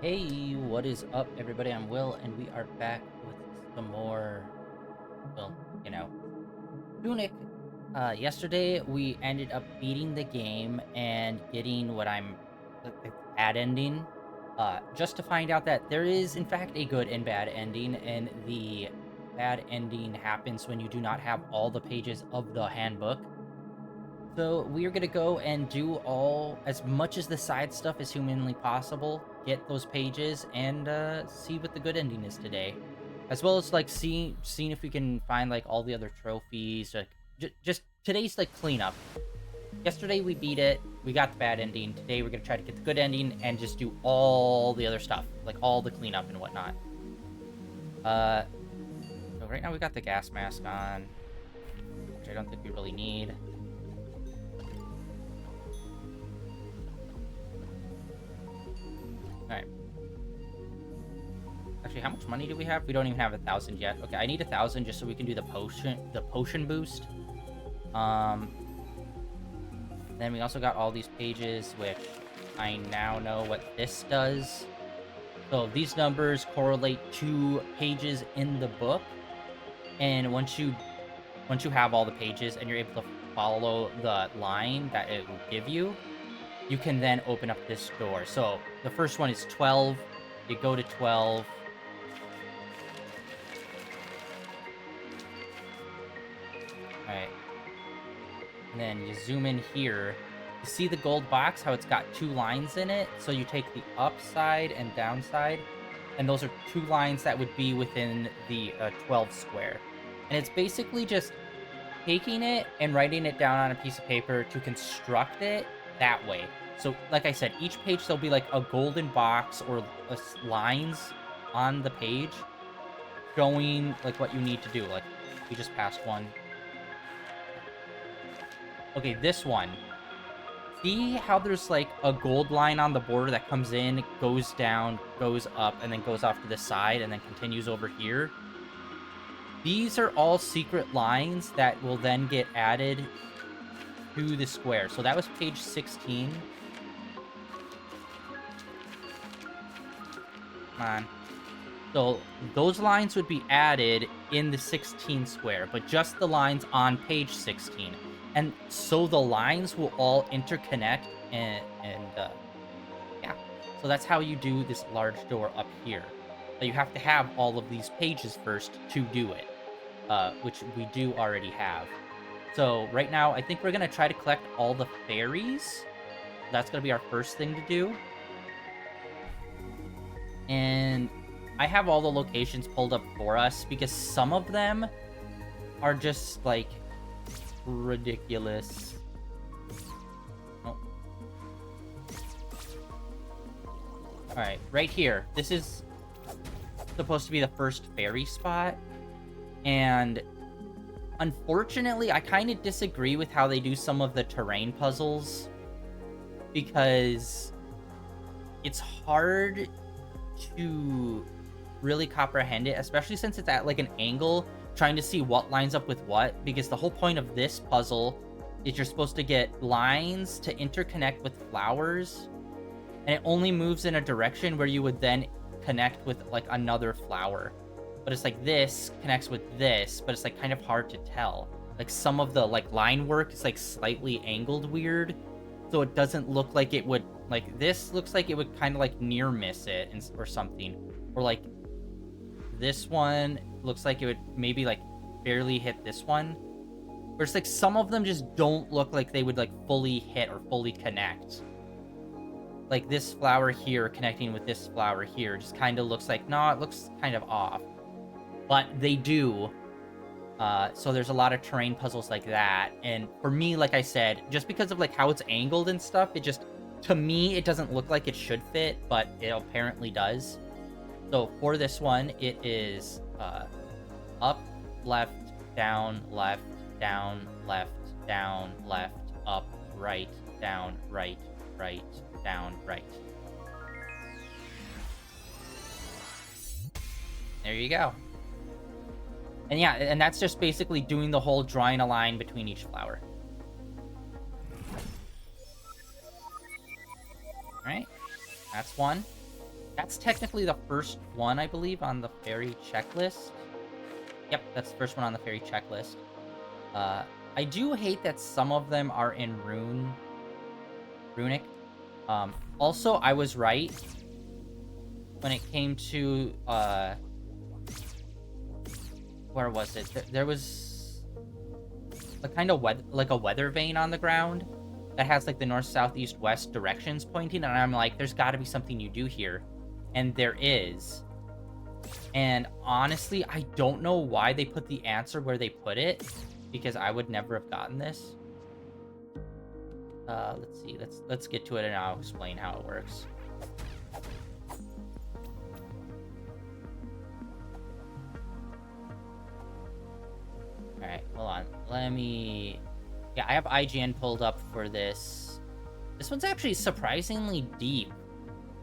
Hey, what is up, everybody? I'm Will, and we are back with some more, well, you know, Tunic. Yesterday, we ended up beating the game and getting what I'm the bad ending. Just to find out that there is, in fact, a good and bad ending, and the bad ending happens when you do not have all the pages of the handbook. So we are gonna go and do all as much as the side stuff as humanly possible. Get those pages and see what the good ending is today, as well as like seeing if we can find like all the other trophies. Like just today's like cleanup. Yesterday we beat it. We got the bad ending. Today we're gonna try to get the good ending and just do all the other stuff, like all the cleanup and whatnot. Uh, so right now we got the gas mask on, which I don't think we really need. Alright. Actually, how much money do we have? We don't even have 1,000 yet. Okay, I need 1,000 just so we can do the potion boost. Then we also got all these pages, which I now know what this does. So these numbers correlate to pages in the book, and once you have all the pages and you're able to follow the line that it will give you, you can then open up this door. So the first one is 12. You go to 12. All right. And then you zoom in here. You see the gold box, how it's got two lines in it? So you take the upside and downside, and those are two lines that would be within the 12 square. And it's basically just taking it and writing it down on a piece of paper to construct it that way. So, like I said, each page there'll be like a golden box or lines on the page showing like what you need to do. Like, we just passed one. Okay, this one. See how there's like a gold line on the border that comes in, goes down, goes up, and then goes off to the side, and then continues over here? These are all secret lines that will then get added to the square. So that was page 16. Come on. So those lines would be added in the 16 square, but just the lines on page 16. And so the lines will all interconnect and yeah. So that's how you do this large door up here. So you have to have all of these pages first to do it, which we do already have. So right now, I think we're going to try to collect all the fairies. That's going to be our first thing to do. And I have all the locations pulled up for us because some of them are just, like, ridiculous. Oh. Alright, right here. This is supposed to be the first fairy spot. And unfortunately, I kind of disagree with how they do some of the terrain puzzles, because it's hard to really comprehend it, especially since it's at like an angle, trying to see what lines up with what, because the whole point of this puzzle is you're supposed to get lines to interconnect with flowers, and it only moves in a direction where you would then connect with like another flower. But it's like this connects with this, but it's like kind of hard to tell. Like some of the like line work is like slightly angled weird, so it doesn't look like it would, like this looks like it would kind of like near miss it or something. Or like this one looks like it would maybe like barely hit this one. Where it's like some of them just don't look like they would like fully hit or fully connect. Like this flower here connecting with this flower here just kind of looks like, no, it looks kind of off. But they do. So there's a lot of terrain puzzles like that. And for me, like I said, just because of like how it's angled and stuff, it just, to me, it doesn't look like it should fit, but it apparently does. So for this one, it is up, left, down, left, down, left, down, left, up, right, down, right, right, down, right. There you go. And yeah, and that's just basically doing the whole drawing a line between each flower. All right, that's one. That's technically the first one, I believe, on the fairy checklist. Yep, that's the first one on the fairy checklist. I do hate that some of them are in runic. Also, I was right when it came to, where was it? There was a kind of like a weather vane on the ground that has like the north, south, east, west directions pointing, and I'm like, there's got to be something you do here, and there is. And honestly, I don't know why they put the answer where they put it, because I would never have gotten this. Let's see. Let's get to it, and I'll explain how it works. All right, hold on. Let me. Yeah, I have IGN pulled up for this. This one's actually surprisingly deep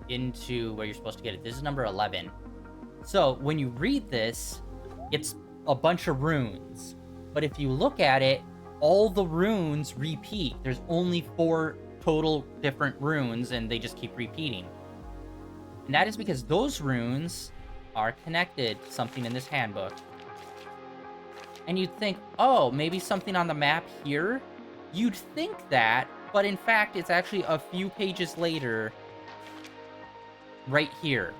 into where you're supposed to get it. This is number 11. So when you read this, it's a bunch of runes. But if you look at it, all the runes repeat. There's only 4 total different runes, and they just keep repeating. And that is because those runes are connected to something in this handbook. And you'd think, oh, maybe something on the map here? You'd think that, but in fact, it's actually a few pages later, right here.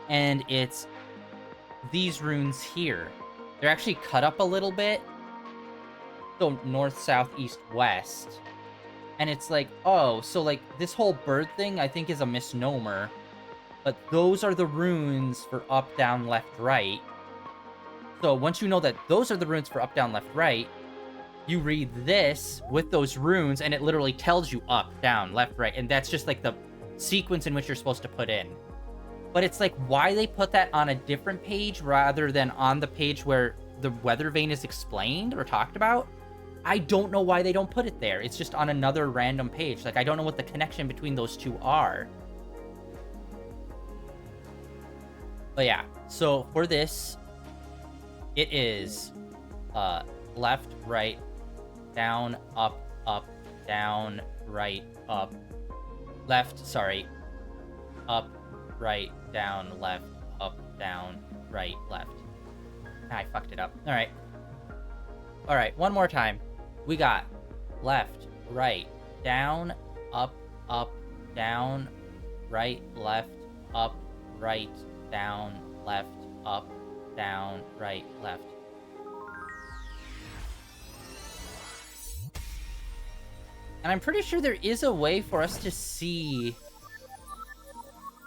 And it's these runes here. They're actually cut up a little bit. So north, south, east, west. And it's like, oh, so like this whole bird thing I think is a misnomer. But those are the runes for up, down, left, right. So once you know that those are the runes for up, down, left, right, you read this with those runes and it literally tells you up, down, left, right. And that's just like the sequence in which you're supposed to put in. But it's like, why they put that on a different page rather than on the page where the weather vane is explained or talked about? I don't know why they don't put it there. It's just on another random page. Like, I don't know what the connection between those two are. But yeah, so for this, it is left, right, down, up, down, right, up, left, sorry, up, right, down, left, up, down, right, left. I fucked it up. All right. All right, one more time. We got left, right, down, up, down, right, left, up, right, down, left, up, down, right, left. And I'm pretty sure there is a way for us to see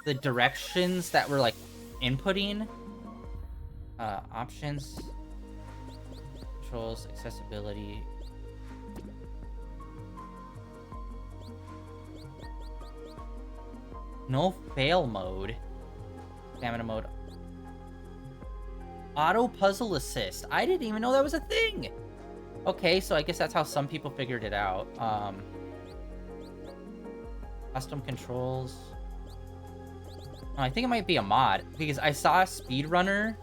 the directions that we're like inputting. Options, controls, accessibility. No fail mode. Stamina mode. Auto puzzle assist. I didn't even know that was a thing. Okay, so I guess that's how some people figured it out. Custom controls. Oh, I think it might be a mod, because I saw a speedrunner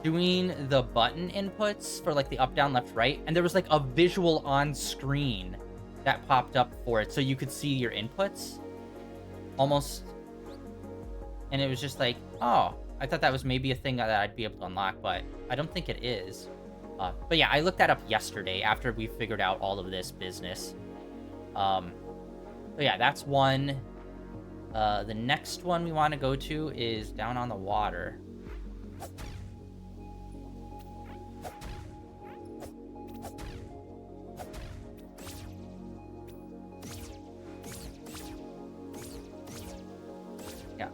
doing the button inputs for like the up, down, left, right, and there was like a visual on screen that popped up for it, so you could see your inputs almost. And it was just like, oh, I thought that was maybe a thing that I'd be able to unlock, but I don't think it is. But yeah, I looked that up yesterday after we figured out all of this business. So yeah, that's one. The next one we want to go to is down on the water. Yeah.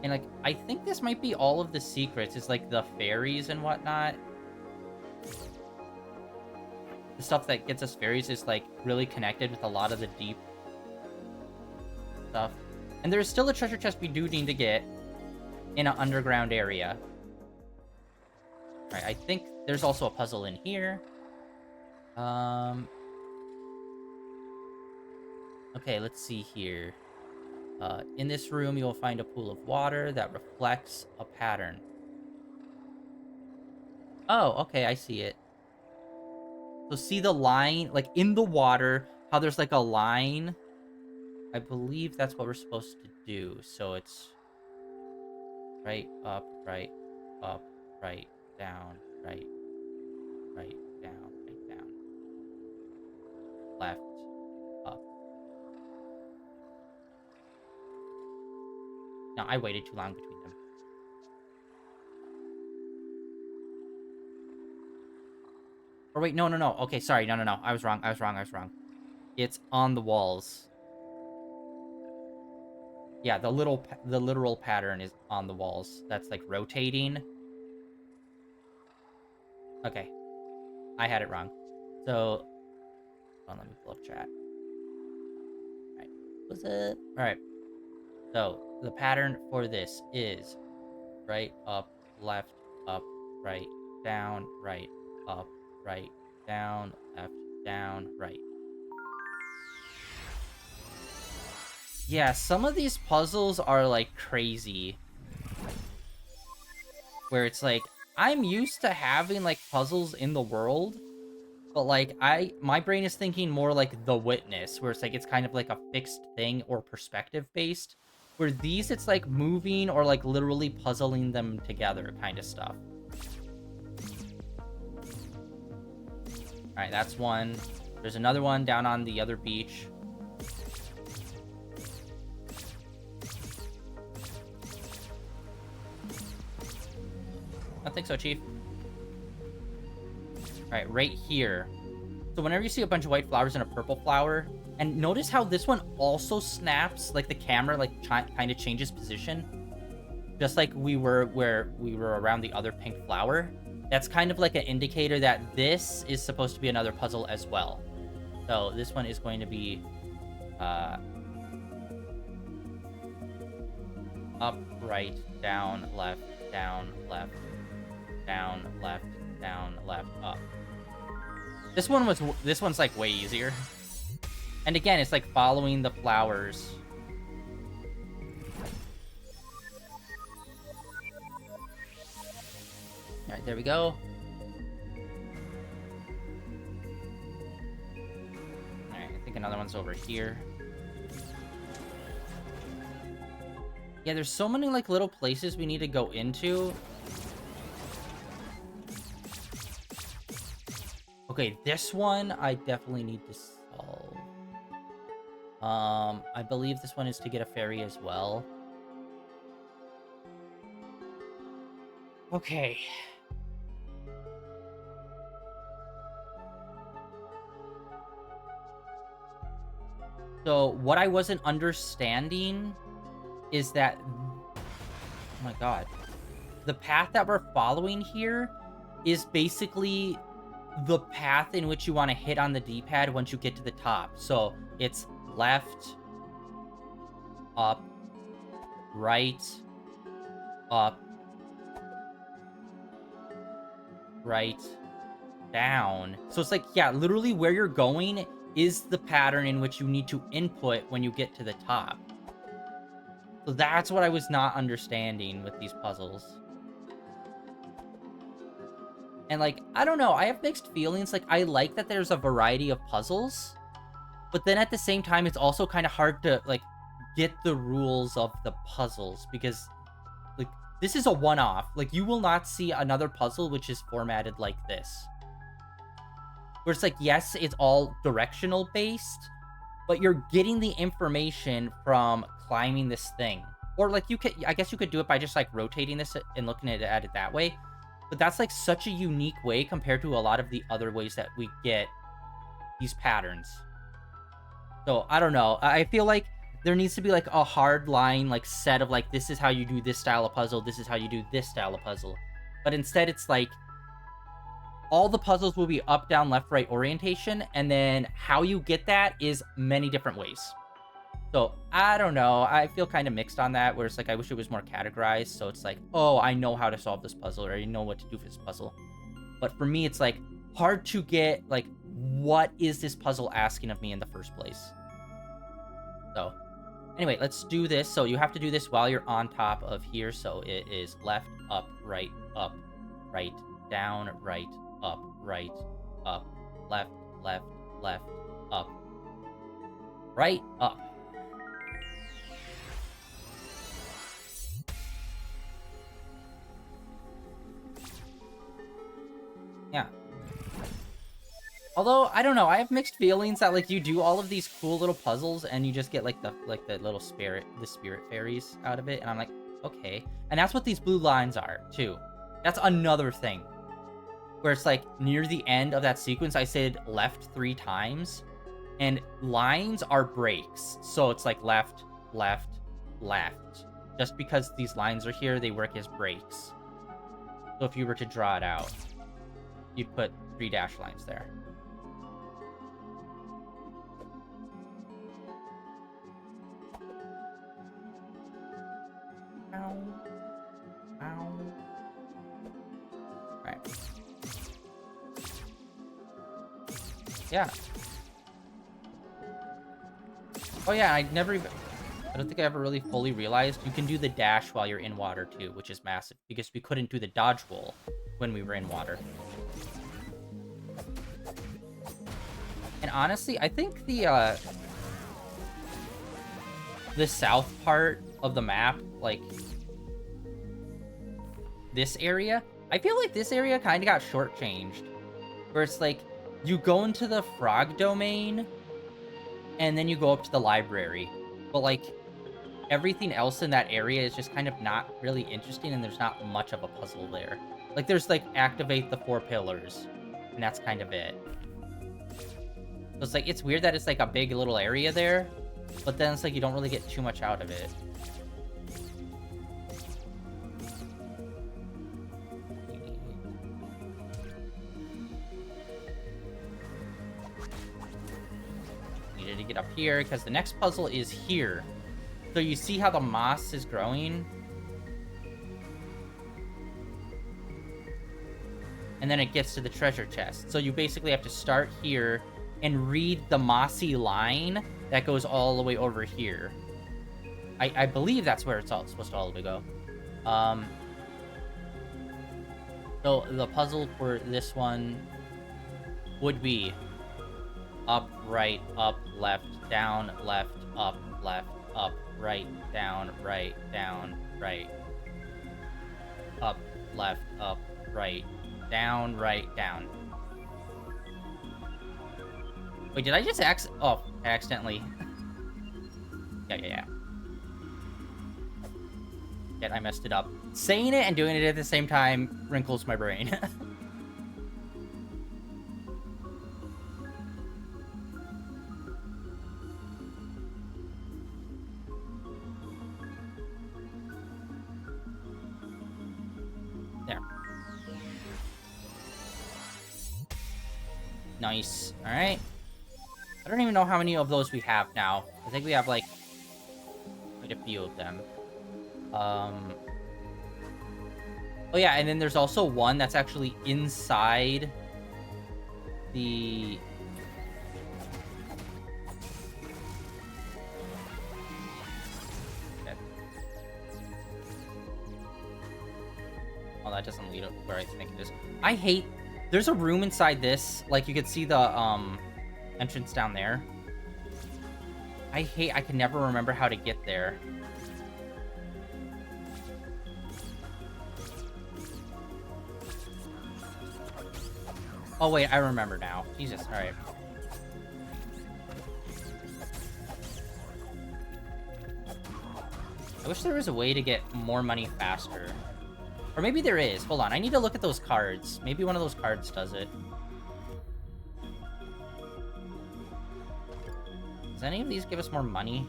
And like, I think this might be all of the secrets. It's like the fairies and whatnot. The stuff that gets us fairies is like really connected with a lot of the deep stuff. And there's still a treasure chest we do need to get in an underground area. Alright, I think there's also a puzzle in here. Okay, let's see here. In this room, you'll find a pool of water that reflects a pattern. Oh, okay, I see it. So see the line, like in the water, how there's like a line? I believe that's what we're supposed to do. So it's right, up, right, down, right, down, left, up. No, I waited too long between them. Or wait, no. Okay, sorry, no. I was wrong. It's on the walls. Yeah, the literal pattern is on the walls. That's like rotating. Okay, I had it wrong. So, let me pull up chat. All right, what's up? All right. So the pattern for this is right, up, left, up, right, down, right, up, right, down, left, down, right. Yeah, some of these puzzles are like crazy. Where it's like, I'm used to having like puzzles in the world, but like my brain is thinking more like The Witness, where it's like it's kind of like a fixed thing or perspective based. Where these, it's like moving or like literally puzzling them together kind of stuff. All right, that's one. There's another one down on the other beach. I think so, Chief. All right, right here. So whenever you see a bunch of white flowers and a purple flower, and notice how this one also snaps, like the camera like kind of changes position, just like we were where we were around the other pink flower. That's kind of like an indicator that this is supposed to be another puzzle as well. So this one is going to be up, right, down, left, down, left, down, left, down, left, up. This one's like way easier. And again, it's like following the flowers. All right, there we go. All right, I think another one's over here. Yeah, there's so many like little places we need to go into. Okay, this one I definitely need to solve. I believe this one is to get a fairy as well. Okay. So what I wasn't understanding is that, oh my god, the path that we're following here is basically the path in which you want to hit on the D-pad once you get to the top. So it's left, up, right, up, right, down. So it's like, yeah, literally where you're going is the pattern in which you need to input when you get to the top. So that's what I was not understanding with these puzzles. And like, I don't know, I have mixed feelings. Like, I like that there's a variety of puzzles, but then at the same time, it's also kind of hard to like get the rules of the puzzles, because like this is a one-off. Like, you will not see another puzzle which is formatted like this, where it's like, yes, it's all directional based, but you're getting the information from climbing this thing. Or like, I guess you could do it by just like rotating this and looking at it that way. But that's like such a unique way compared to a lot of the other ways that we get these patterns. So I don't know. I feel like there needs to be like a hard line, like set of like, this is how you do this style of puzzle. This is how you do this style of puzzle. But instead it's like, all the puzzles will be up, down, left, right orientation. And then how you get that is many different ways. So I don't know. I feel kind of mixed on that, where it's like, I wish it was more categorized. So it's like, oh, I know how to solve this puzzle, or I know what to do for this puzzle. But for me, it's like hard to get like, what is this puzzle asking of me in the first place? So anyway, let's do this. So you have to do this while you're on top of here. So it is left, up, right, down, right, up, left, up, right, up. Yeah. Although, I don't know, I have mixed feelings that, like, you do all of these cool little puzzles and you just get, like, the little spirit fairies out of it, and I'm like, okay. And that's what these blue lines are, too. That's another thing. Where it's, like, near the end of that sequence, I said left 3 times, and lines are breaks. So it's, like, left, left, left. Just because these lines are here, they work as breaks. So if you were to draw it out, you'd put 3 dash lines there. Ow. Ow. Right. Yeah. Oh yeah, I don't think I ever really fully realized you can do the dash while you're in water too, which is massive, because we couldn't do the dodge roll when we were in water. And honestly, I think the south part of the map, like this area, I feel like this area kind of got shortchanged. Where it's like, you go into the frog domain, and then you go up to the library. But like, everything else in that area is just kind of not really interesting, and there's not much of a puzzle there. Like, there's like, activate the 4 pillars, and that's kind of it. So it's like, it's weird that it's like a big little area there, but then it's like you don't really get too much out of it. Needed to get up here, because the next puzzle is here. So you see how the moss is growing? And then it gets to the treasure chest. So you basically have to start here and read the mossy line that goes all the way over here. I believe that's where it's all supposed to all the way go. So the puzzle for this one would be up, right, up, left, down, left, up, right, down, right, up, left, up, right, down, down. Wait, did I just oh, I accidentally... Yeah. Yet I messed it up. Saying it and doing it at the same time wrinkles my brain. There. Nice. Alright. I don't even know how many of those we have now. I think we have, like, quite a few of them. Oh yeah, and then there's also one that's actually inside the... Okay. Oh, that doesn't lead up where I think it is. I hate... There's a room inside this. Like, you could see the, entrance down there. I can never remember how to get there. Oh, wait, I remember now. Jesus, alright. I wish there was a way to get more money faster. Or maybe there is. Hold on, I need to look at those cards. Maybe one of those cards does it. Does any of these give us more money?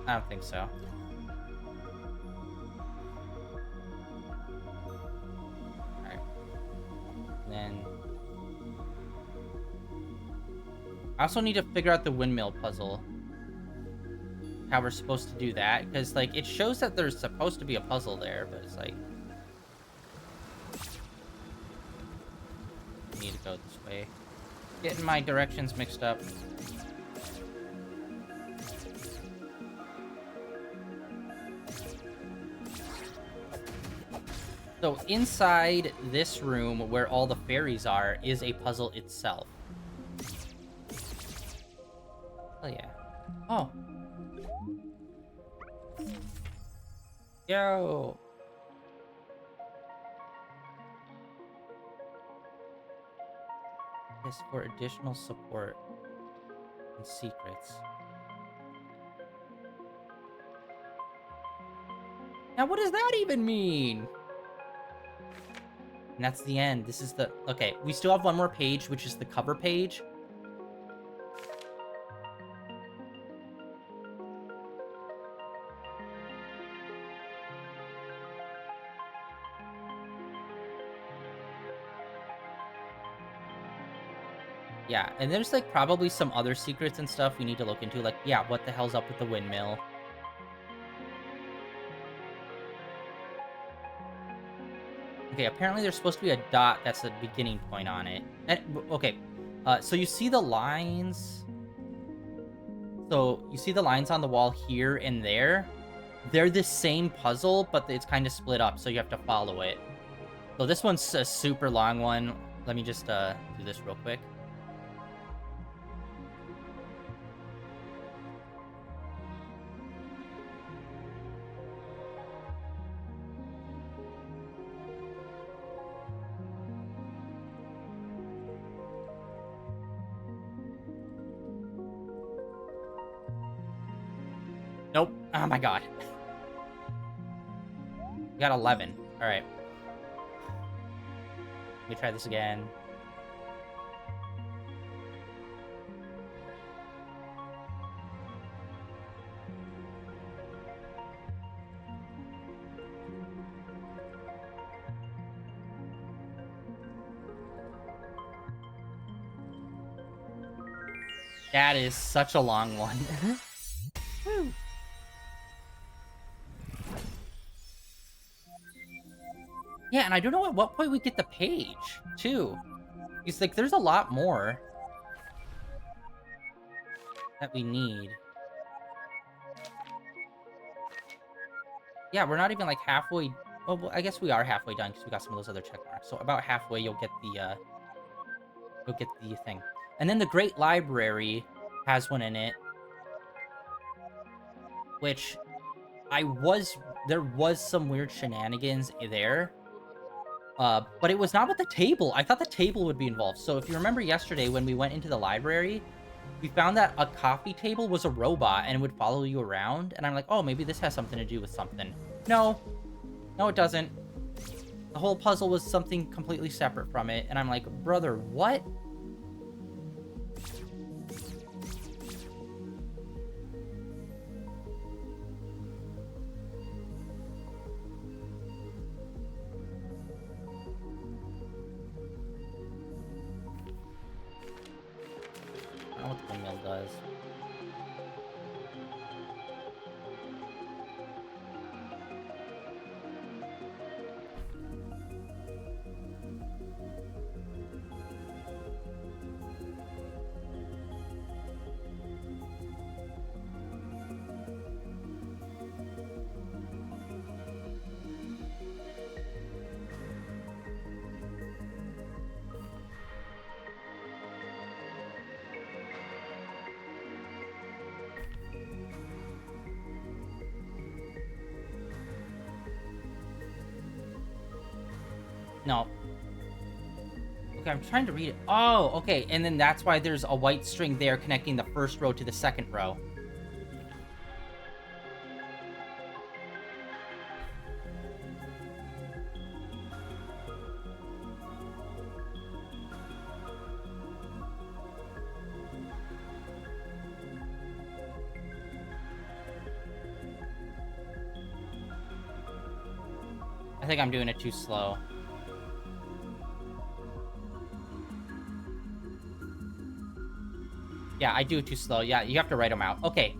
I don't think so. Alright. Then... I also need to figure out the windmill puzzle. How we're supposed to do that. Because, like, it shows that there's supposed to be a puzzle there, but it's like... I need to go this way. Getting my directions mixed up. So inside this room where all the fairies are is a puzzle itself. Oh yeah. Oh. Yo. is for additional support and secrets. Now, what does that even mean? And that's the end. This is the... Okay, we still have one more page, which is the cover page. Yeah, and there's, like, probably some other secrets and stuff we need to look into. Like, yeah, what the hell's up with the windmill? Okay, apparently there's supposed to be a dot that's the beginning point on it. And, okay, so you see the lines... So, you see the lines on the wall here and there? They're the same puzzle, but it's kind of split up, so you have to follow it. So this one's a super long one. Let me just do this real quick. Nope. Oh my god. We got 11. Alright. Let me try this again. That is such a long one. Woo. Yeah, and I don't know at what point we get the page, too. It's like, there's a lot more that we need. Yeah, we're not even, like, halfway... Well, I guess we are halfway done, because we got some of those other check marks. So about halfway, you'll get the thing. And then the Great Library has one in it, which there was some weird shenanigans there. But it was not with the table. I thought the table would be involved. So if you remember yesterday when we went into the library, we found that a coffee table was a robot and would follow you around. And I'm like, oh, maybe this has something to do with something. No. No, it doesn't. The whole puzzle was something completely separate from it. And I'm like, brother, what? I don't know what the windmill does. No. Okay, I'm trying to read it. Oh, okay. And then that's why there's a white string there connecting the first row to the second row. I think I'm doing it too slow. Yeah, I do it too slow. Yeah, you have to write them out. Okay,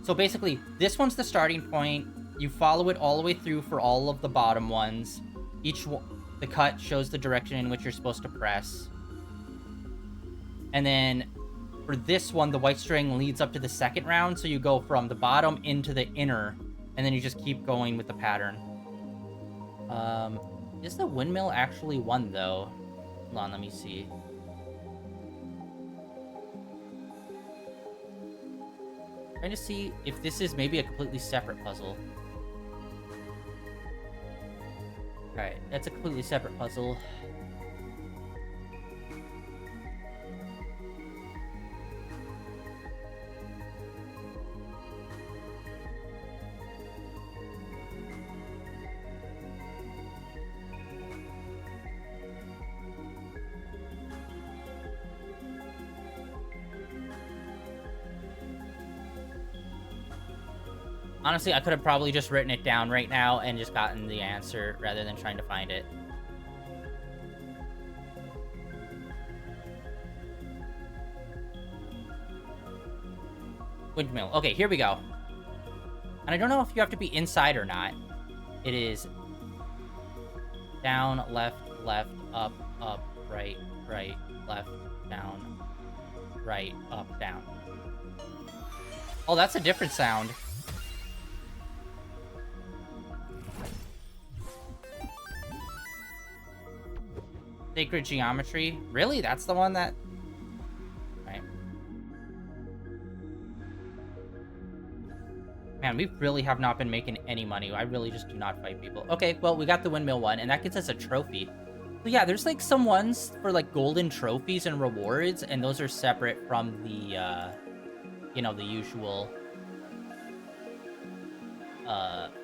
so basically, this one's the starting point. You follow it all the way through for all of the bottom ones. The cut shows the direction in which you're supposed to press. And then for this one, the white string leads up to the second round, so you go from the bottom into the inner, and then you just keep going with the pattern. Is the windmill actually one, though? Hold on, let me see. Trying to see if this is maybe a completely separate puzzle. Alright, that's a completely separate puzzle. Honestly, I could have probably just written it down right now and just gotten the answer rather than trying to find it. Windmill. Okay, here we go. And I don't know if you have to be inside or not. It is down, left, left, up, up, right, right, left, down, right, up, down. Oh, that's a different sound. Sacred geometry? Really? That's the one that... Right. Man, we really have not been making any money. I really just do not fight people. Okay, well, we got the windmill one, and that gets us a trophy. So yeah, there's like some ones for like golden trophies and rewards, and those are separate from the, you know, the usual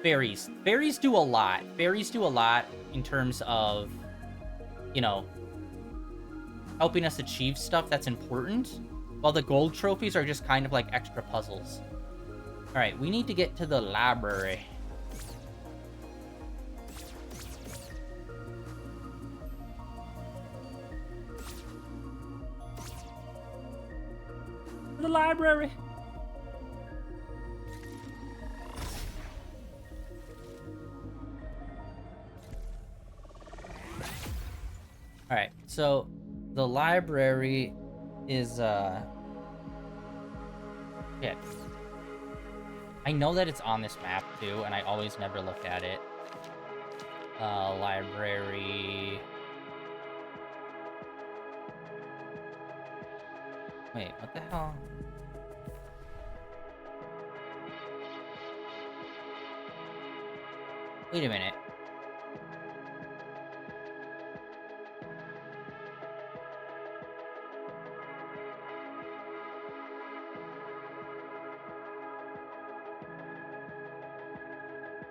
fairies. Fairies do a lot. Fairies do a lot in terms of, you know, helping us achieve stuff that's important, while the gold trophies are just kind of like extra puzzles. All right, we need to get to the library. The library. All right, so the library is shit. I know that it's on this map too, and I always never look at it. Library. Wait, what the hell? Wait a minute.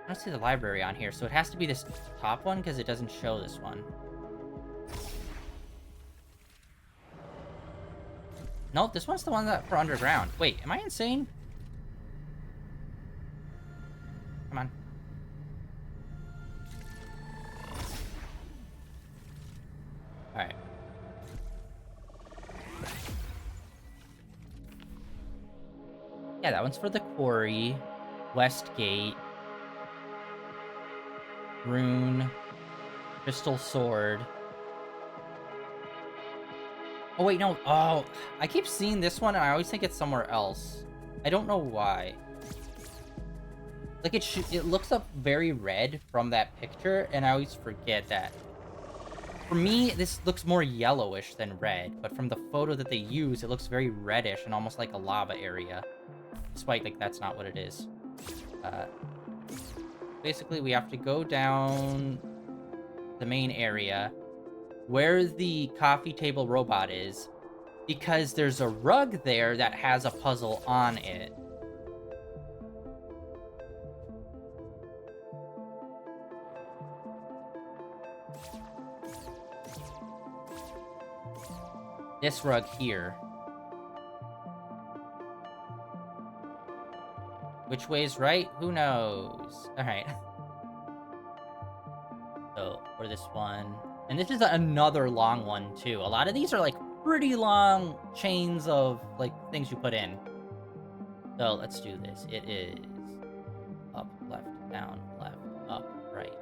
I don't see the library on here, so it has to be this top one because it doesn't show this one. Nope, this one's the one that for underground. Wait, am I insane? Come on. Alright. Yeah, that one's for the quarry. Westgate. Rune. Crystal sword. Oh, wait, no. Oh, I keep seeing this one, and I always think it's somewhere else. I don't know why. Like, it looks up very red from that picture, and I always forget that. For me, this looks more yellowish than red, but from the photo that they use, it looks very reddish and almost like a lava area. Despite, like, that's not what it is. Basically, we have to go down the main area where the coffee table robot is, because there's a rug there that has a puzzle on it. This rug here. Which way's right? Who knows? Alright. So, for this one. And this is another long one, too. A lot of these are, like, pretty long chains of, like, things you put in. So, let's do this. It is up, left, down, left, up, right.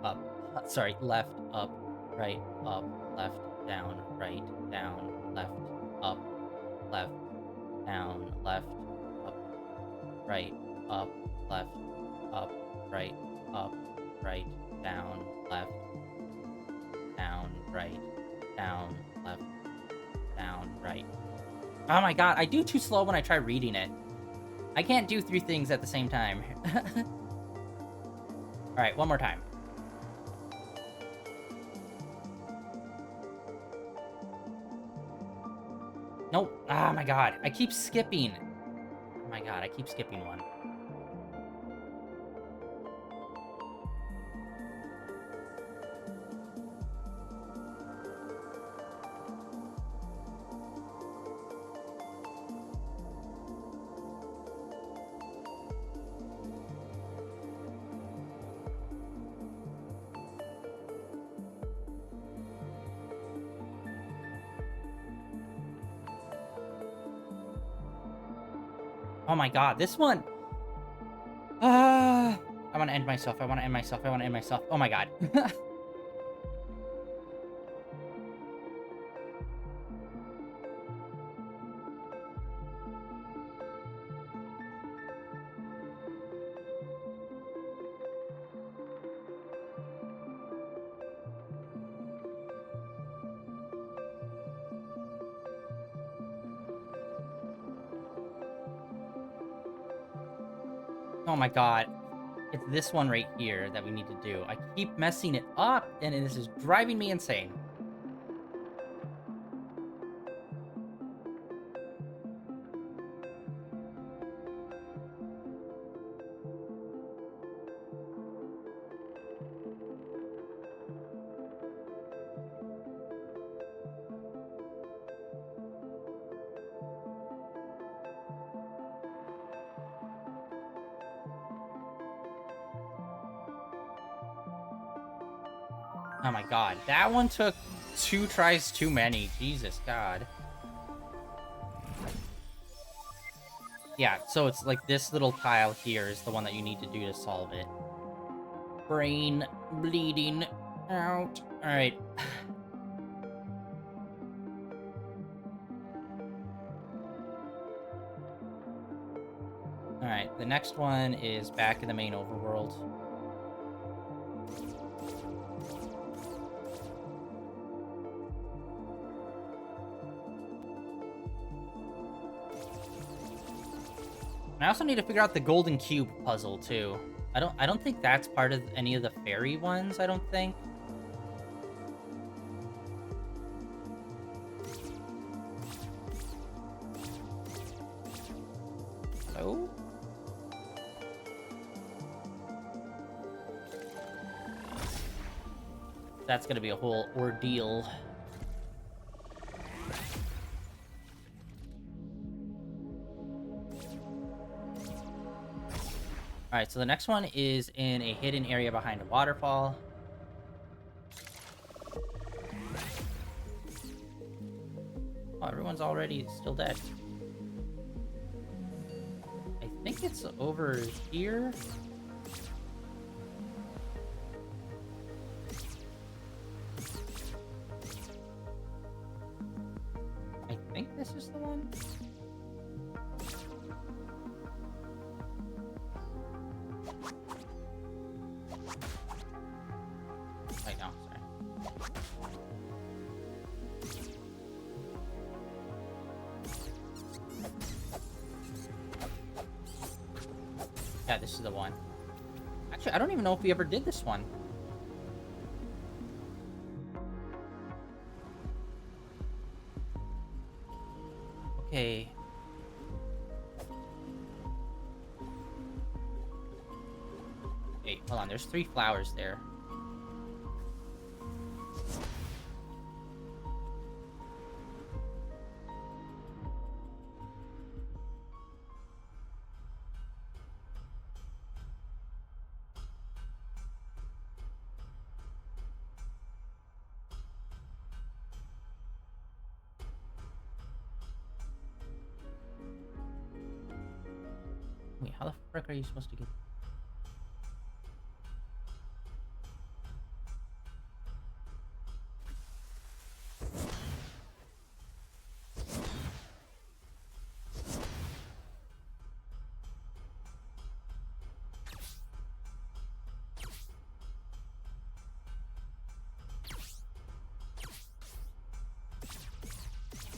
Up. Sorry, left, up, right, up, left, down, right, down, left, up, left, down, left, up, right, up, left, up, right, up, right, down, left, down, right, down, left, down, right. Oh my god, I do too slow when I try reading it. I can't do 3 things at the same time. Alright, one more time. Nope. Oh my god, I keep skipping. Oh my god, I keep skipping one. Oh my god, this one! I want to end myself. I want to end myself. I want to end myself. Oh my god. Oh my god. It's this one right here that we need to do. I keep messing it up, and this is driving me insane. Oh my god. That one took 2 tries too many. Jesus God. Yeah, so it's like this little tile here is the one that you need to do to solve it. Brain bleeding out. Alright. Alright, the next one is back in the main overworld. I also need to figure out the golden cube puzzle too. I don't think that's part of any of the fairy ones, I don't think. Oh. That's gonna be a whole ordeal. Alright, so the next one is in a hidden area behind a waterfall. Oh, everyone's already still dead. I think it's over here. I think this is the one. Wait, no, sorry. Yeah, this is the one. Actually, I don't even know if we ever did this one. Okay. Wait, hold on. There's 3 flowers there. Wait, how the frick are you supposed to get...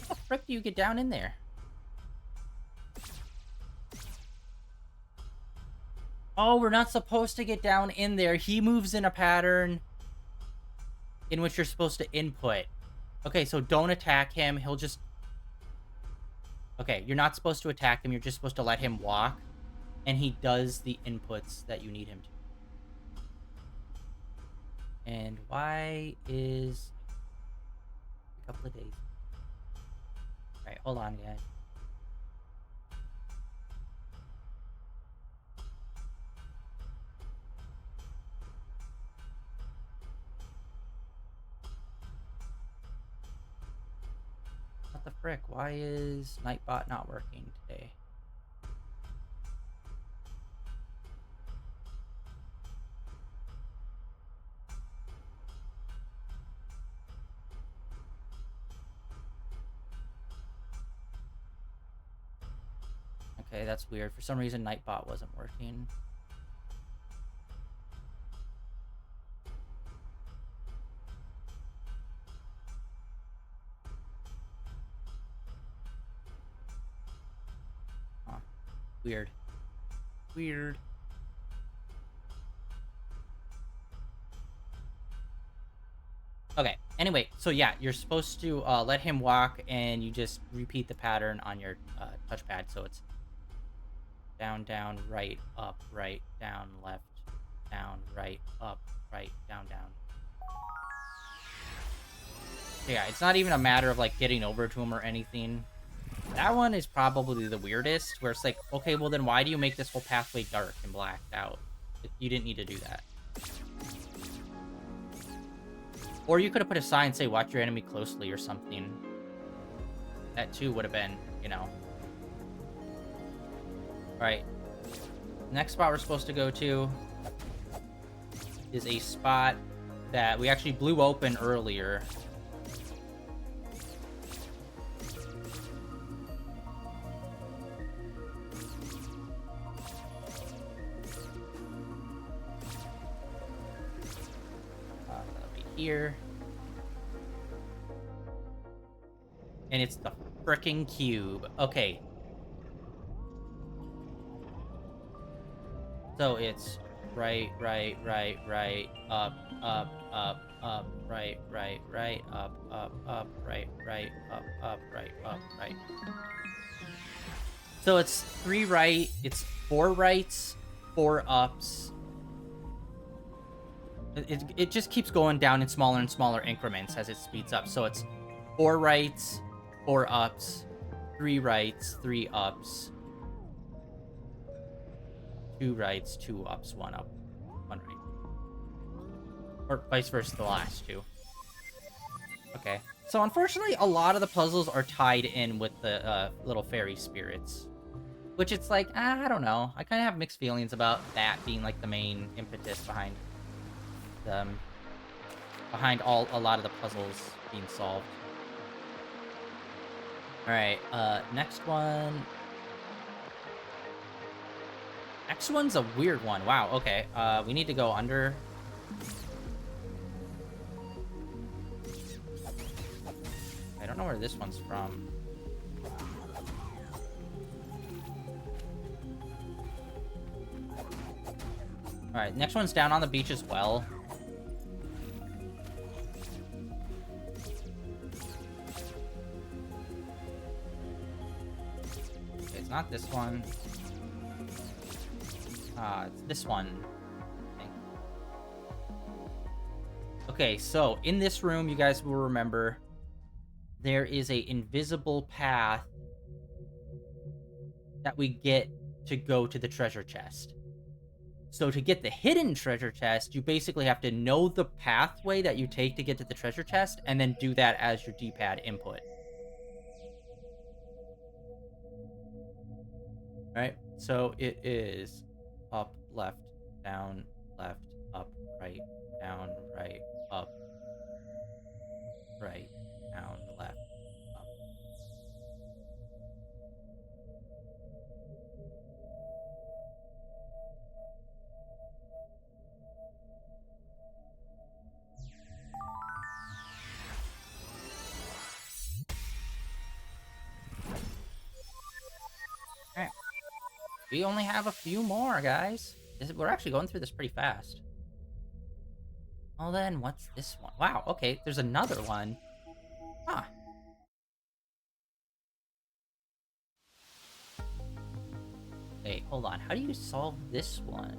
How the frick do you get down in there? Oh, we're not supposed to get down in there. He moves in a pattern in which you're supposed to input. Okay, so don't attack him. He'll just... Okay, you're not supposed to attack him. You're just supposed to let him walk. And he does the inputs that you need him to. And why is... A couple of days. Alright, hold on, guys. What the frick? Why is Nightbot not working today? Okay, that's weird. For some reason, Nightbot wasn't working. Huh. Weird. Weird. Okay, anyway, so yeah, you're supposed to let him walk, and you just repeat the pattern on your touchpad. So it's down, down, right, up, right, down, left, down, right, up, right, down, down. So yeah, it's not even a matter of like getting over to him or anything. That one is probably the weirdest, where it's like, okay, well then why do you make this whole pathway dark and blacked out? You didn't need to do that. Or you could have put a sign say, watch your enemy closely or something. That too would have been, you know. Alright. Next spot we're supposed to go to is a spot that we actually blew open earlier. That'll be here. And it's the frickin' cube. Okay. So it's right, right, right, right, up, up, up, up, right, right, right, up, right, right, up, right, right. So it's 3 right, it's 4 rights, 4 ups. It just keeps going down in smaller and smaller increments as it speeds up. So it's 4 rights, 4 ups, 3 rights, 3 ups, 2 rights, 2 ups, 1 up, 1 right. Or vice versa, the last 2. Okay. So unfortunately, a lot of the puzzles are tied in with the little fairy spirits. Which it's like, I don't know. I kind of have mixed feelings about that being like the main impetus behind a lot of the puzzles being solved. Alright, next one. Next one's a weird one. Wow, okay. We need to go under. I don't know where this one's from. Alright, next one's down on the beach as well. Okay, it's not this one. It's this one. Okay, so in this room, you guys will remember, there is a invisible path that we get to go to the treasure chest. So to get the hidden treasure chest, you basically have to know the pathway that you take to get to the treasure chest, and then do that as your D-pad input. Right? So it is up, left, down, left, up, right, down, right, up, right, down, left, up. Alright. We only have a few more, guys. We're actually going through this pretty fast. Well then, what's this one? Wow, okay, there's another one. Huh. Wait, hold on. How do you solve this one?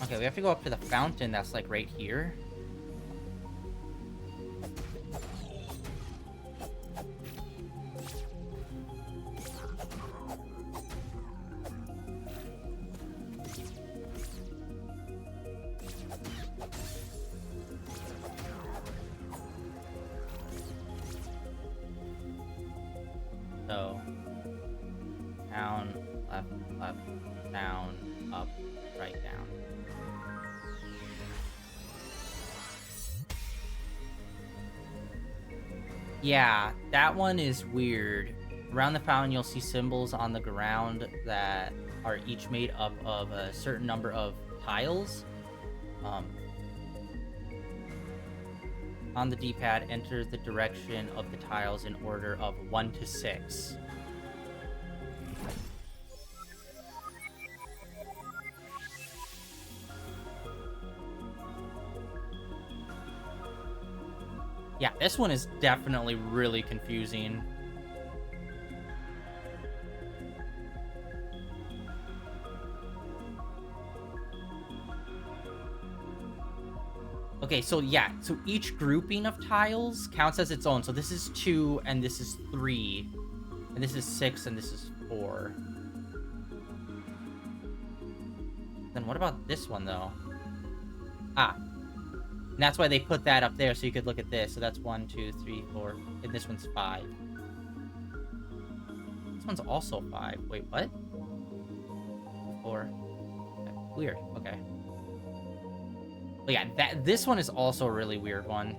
Okay, we have to go up to the fountain that's like right here. So, down, left, left, left, down, up, right, down. Yeah, that one is weird. Around the fountain, you'll see symbols on the ground that are each made up of a certain number of tiles. On the D-pad, enter the direction of the tiles in order of 1 to 6. Yeah, this one is definitely really confusing. Okay, so yeah, so each grouping of tiles counts as its own. So this is 2, and this is 3, and this is 6, and this is 4. Then what about this one, though? Ah, and that's why they put that up there, so you could look at this. So that's 1, 2, 3, 4, and this one's 5. This one's also 5. Wait, what? 4. Okay, weird. Okay. But yeah, this one is also a really weird one.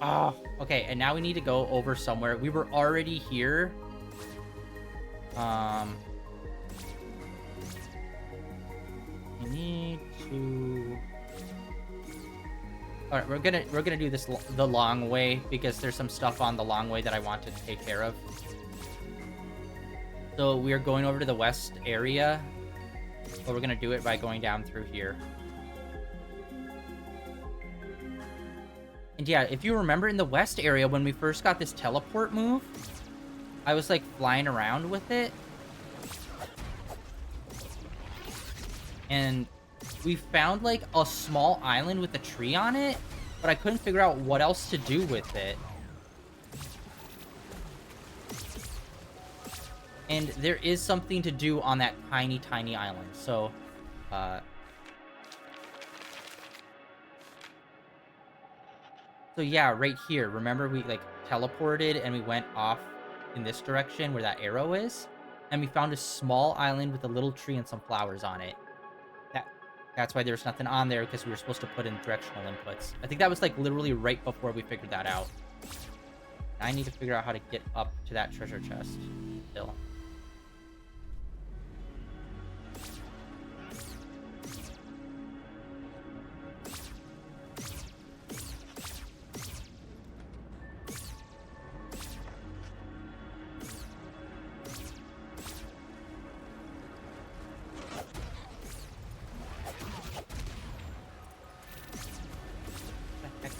Oh, okay, and now we need to go over somewhere. We were already here. I need to... All right, we're gonna do this the long way because there's some stuff on the long way that I want to take care of. So we are going over to the west area, but we're gonna do it by going down through here. And yeah, if you remember in the west area when we first got this teleport move, I was like flying around with it. And we found like a small island with a tree on it, but I couldn't figure out what else to do with it. And there is something to do on that tiny, tiny island. So, so yeah, right here. Remember we like teleported and we went off in this direction where that arrow is? And we found a small island with a little tree and some flowers on it. That's why there's nothing on there, because we were supposed to put in directional inputs. I think that was like literally right before we figured that out. I need to figure out how to get up to that treasure chest still.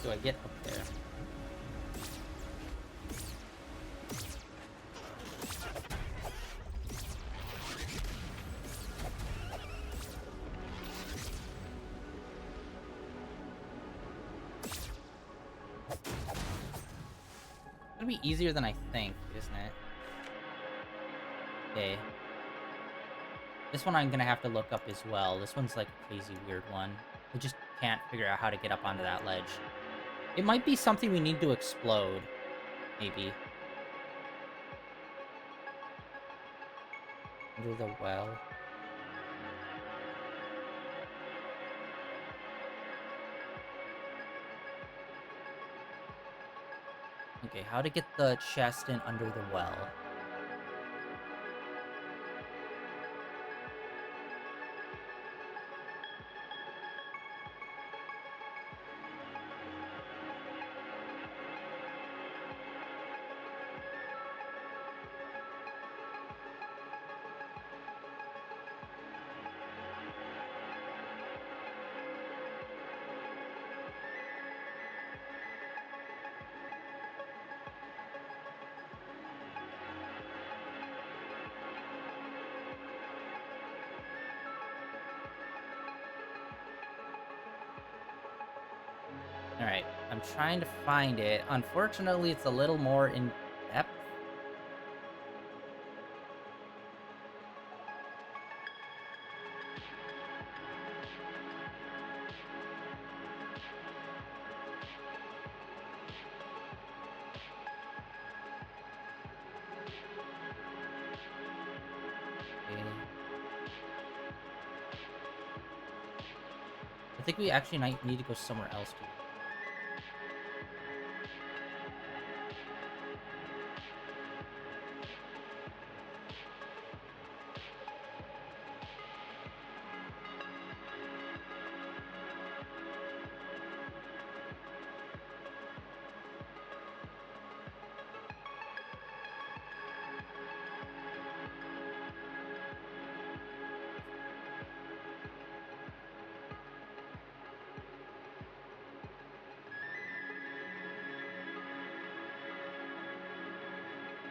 Do I get up there? It's gonna be easier than I think, isn't it? Okay. This one I'm gonna have to look up as well. This one's like a crazy weird one. I just can't figure out how to get up onto that ledge. It might be something we need to explode. Maybe. Under the well. Okay, how to get the chest in under the well. Alright, I'm trying to find it. Unfortunately, it's a little more in depth. think we actually might need to go somewhere else.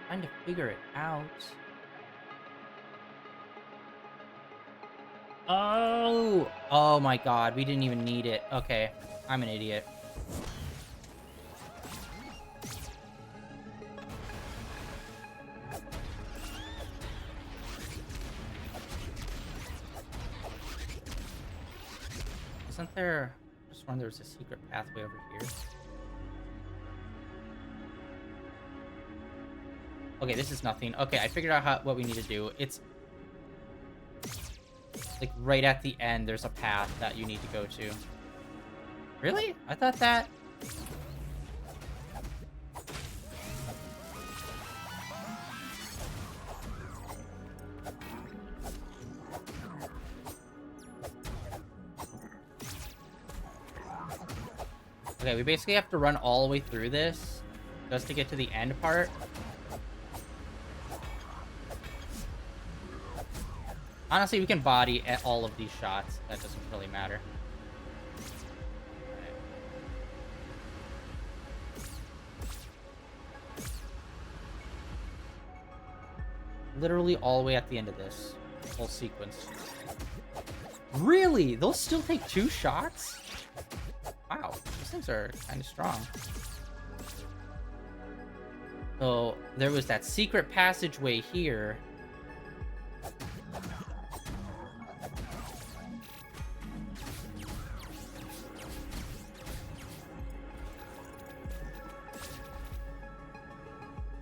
Trying to figure it out. Oh! Oh my god, we didn't even need it. Okay, I'm an idiot. Wasn't there... I just wonder there's a secret pathway over here. Okay, this is nothing. Okay, I figured out what we need to do. It's like right at the end, there's a path that you need to go to. Really? I thought that... Okay, we basically have to run all the way through this just to get to the end part. Honestly, we can body at all of these shots. That doesn't really matter. Right. Literally all the way at the end of this whole sequence. Really? Those still take 2 shots? Wow, those things are kind of strong. So, there was that secret passageway here.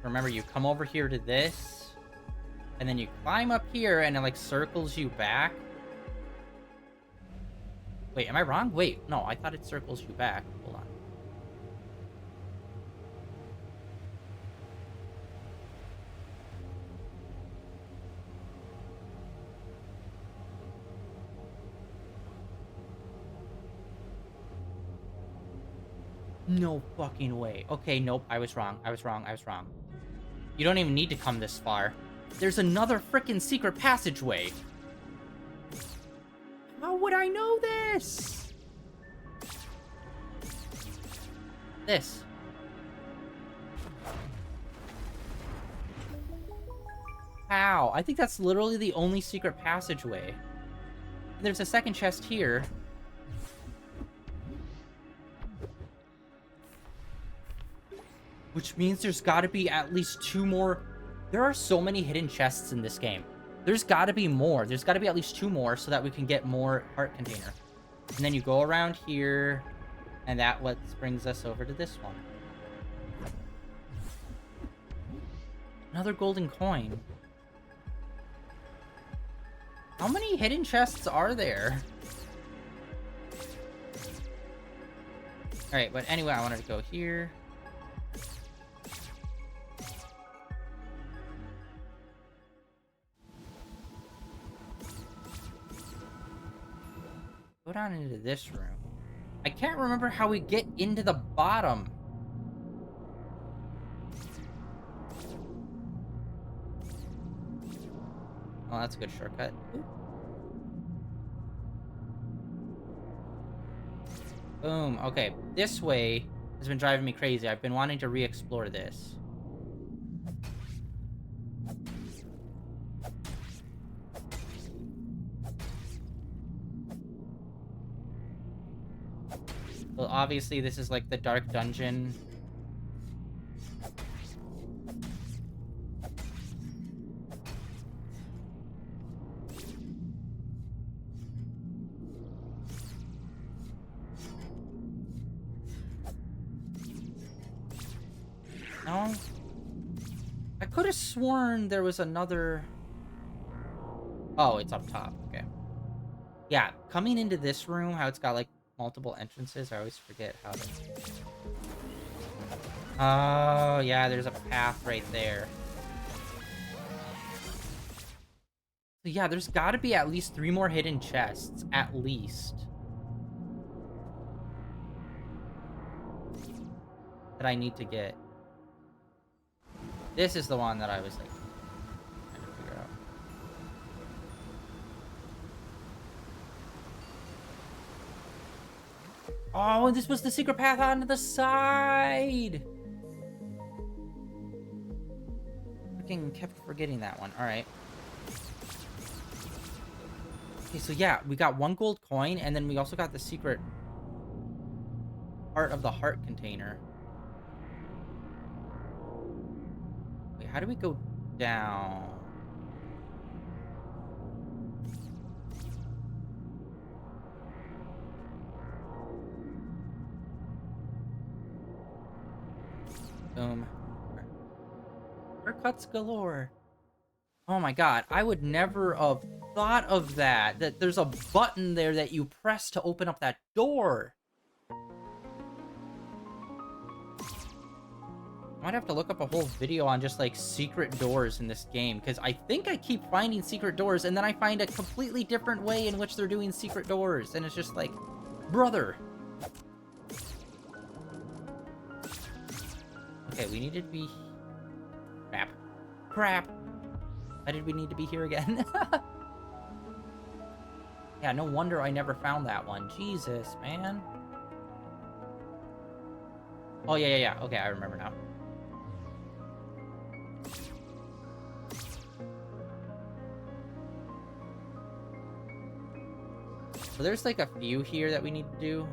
Remember, you come over here to this, and then you climb up here, and it, like, circles you back. Wait, am I wrong? Wait, no, I thought it circles you back. Hold on. No fucking way. Okay, nope, I was wrong. I was wrong. I was wrong. You don't even need to come this far. There's another frickin' secret passageway. How would I know this? This. How? I think that's literally the only secret passageway. There's a second chest here. Which means there's got to be at least 2 more. There are so many hidden chests in this game. There's got to be more. There's got to be at least 2 more so that we can get more heart container. And then you go around here, and that what brings us over to this one. Another golden coin. How many hidden chests are there? Alright, but anyway, I wanted to go here. Go down into this room. I can't remember how we get into the bottom. Oh, that's a good shortcut. Ooh. Boom. Okay, this way has been driving me crazy. I've been wanting to re-explore this. Well, obviously, this is like the dark dungeon. No? I could have sworn there was another... Oh, it's up top. Okay. Yeah, coming into this room, how it's got like multiple entrances. I always forget how to... Oh, yeah, there's a path right there. So yeah, there's gotta be at least 3 more hidden chests. At least. That I need to get. This is the one that I was like trying to figure out. Oh, and this was the secret path onto the side. Freaking kept forgetting that one. All right. Okay, so yeah, we got 1 gold coin, and then we also got the secret part of the heart container. Wait, how do we go down? Boom. Haircuts galore. Oh my god, I would never have thought of that. That there's a button there that you press to open up that door. I might have to look up a whole video on just, like, secret doors in this game, because I think I keep finding secret doors, and then I find a completely different way in which they're doing secret doors, and it's just like, brother. Okay, we needed to be... Crap. Crap! Why did we need to be here again? Yeah, no wonder I never found that one. Jesus, man. Oh, yeah. Okay, I remember now. So there's like a few here that we need to do.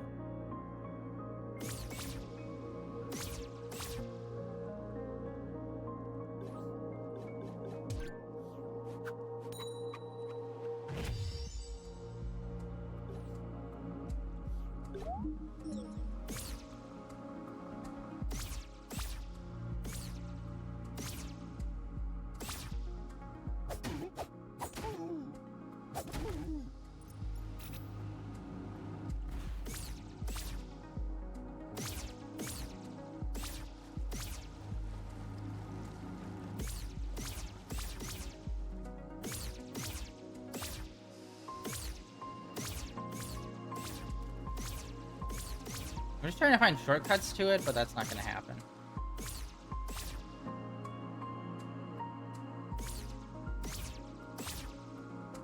I'm just trying to find shortcuts to it, but that's not going to happen.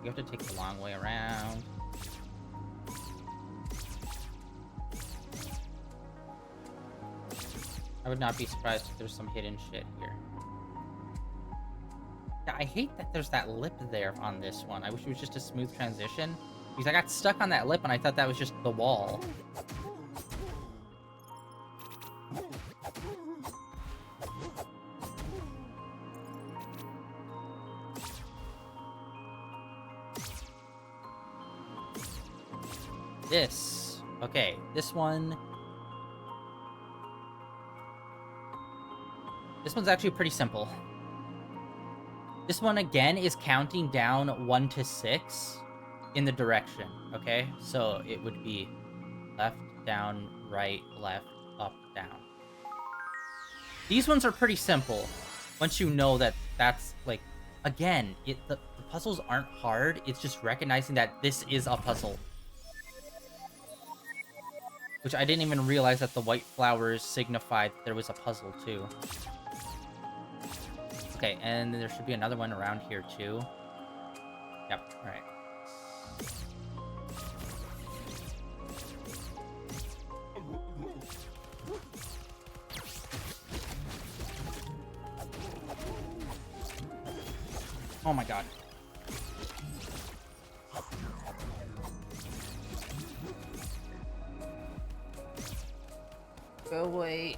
You have to take the long way around. I would not be surprised if there's some hidden shit here. Yeah, I hate that there's that lip there on this one. I wish it was just a smooth transition, because I got stuck on that lip and I thought that was just the wall. This. Okay, this one. This one's actually pretty simple. This one, again, is counting down 1 to 6 in the direction, okay? So it would be left, down, right, left, up, down. These ones are pretty simple once you know that that's, like, again, the puzzles aren't hard. It's just recognizing that this is a puzzle. Which I didn't even realize that the white flowers signified there was a puzzle, too. Okay, and there should be another one around here, too. Yep, alright. Oh my god. Go away.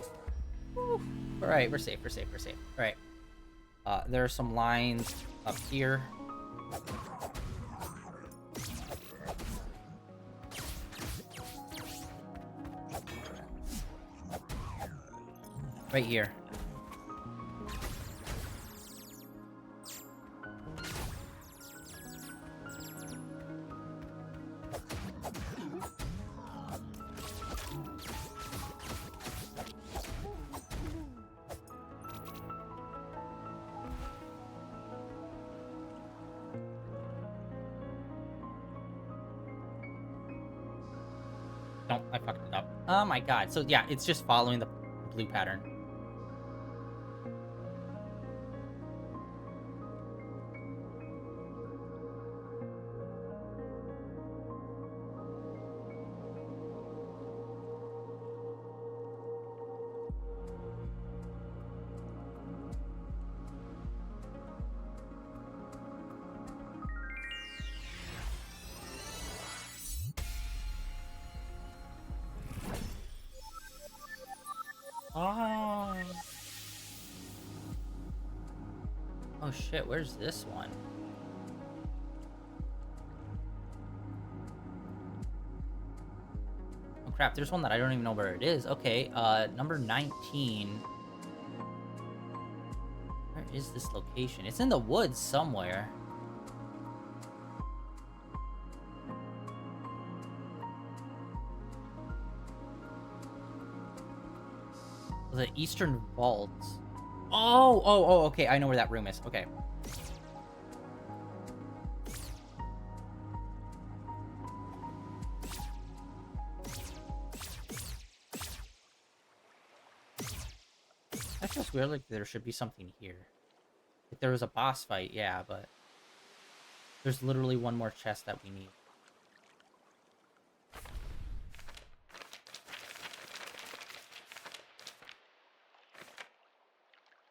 Alright, we're safe. Alright. There are some lines up here. Right here. No, I fucked it up. Oh my god. So yeah, it's just following the blue pattern. Oh. Oh shit, where's this one? Oh crap, there's one that I don't even know where it is. Okay, number 19. Where is this location? It's in the woods somewhere. The Eastern Vault. Oh, okay, I know where that room is. Okay. That feels weird, like there should be something here. If there was a boss fight, yeah, but there's literally one more chest that we need.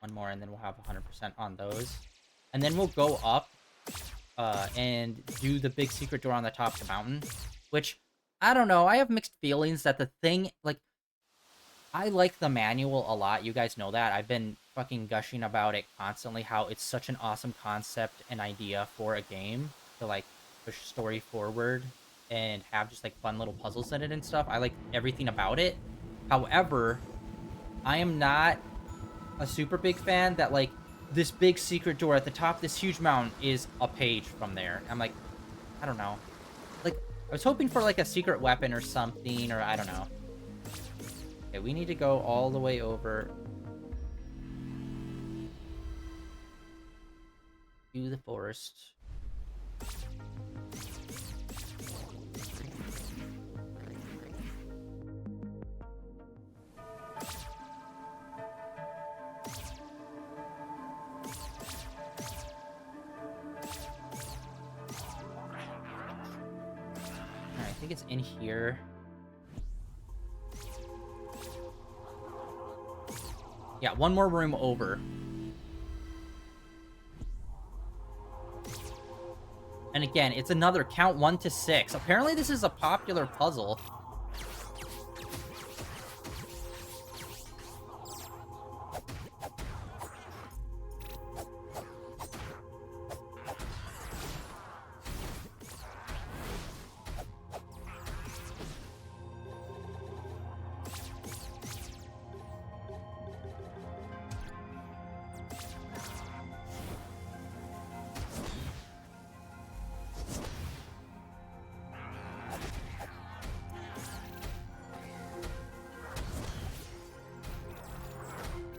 One more, and then we'll have 100% on those. And then we'll go up and do the big secret door on the top of the mountain. Which, I don't know, I have mixed feelings that the thing, like, I like the manual a lot. You guys know that. I've been fucking gushing about it constantly, how it's such an awesome concept and idea for a game to, like, push story forward and have just, like, fun little puzzles in it and stuff. I like everything about it. However, I am not a super big fan that, like, this big secret door at the top of this huge mountain is a page from there. I'm like, I don't know. Like, I was hoping for, like, a secret weapon or something, or I don't know. Okay, we need to go all the way over to the forest. I think it's in here. Yeah, one more room over. And again, it's another count 1 to 6. Apparently this is a popular puzzle.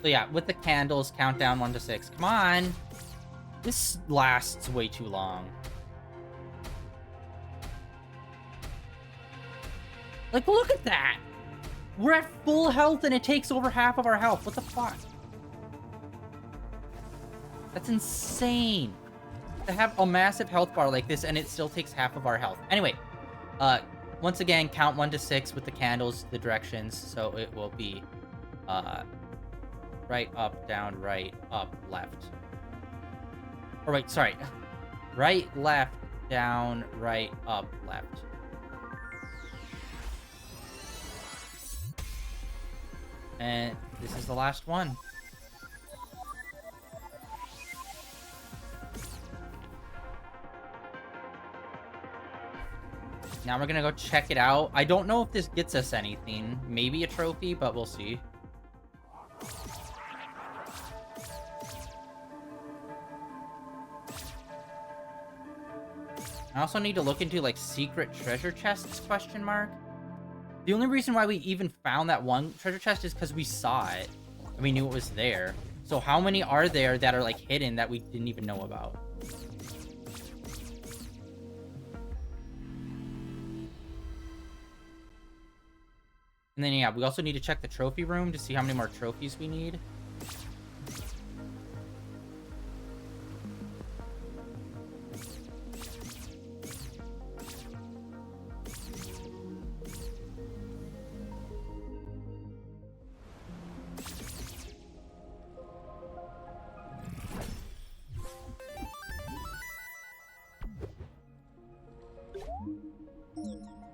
So yeah, with the candles, countdown 1 to 6. Come on! This lasts way too long. Like, look at that! We're at full health and it takes over half of our health. What the fuck? That's insane. To have a massive health bar like this and it still takes half of our health. Anyway, once again, count 1 to 6 with the candles, the directions. So it will be, right, up, down, right, up, left. Or wait, sorry. Right, left, down, right, up, left. And this is the last one. Now we're gonna go check it out. I don't know if this gets us anything. Maybe a trophy, but we'll see. I also need to look into, like, secret treasure chests, question mark. The only reason why we even found that one treasure chest is because we saw it. And we knew it was there. So how many are there that are, like, hidden that we didn't even know about? And then, yeah, we also need to check the trophy room to see how many more trophies we need.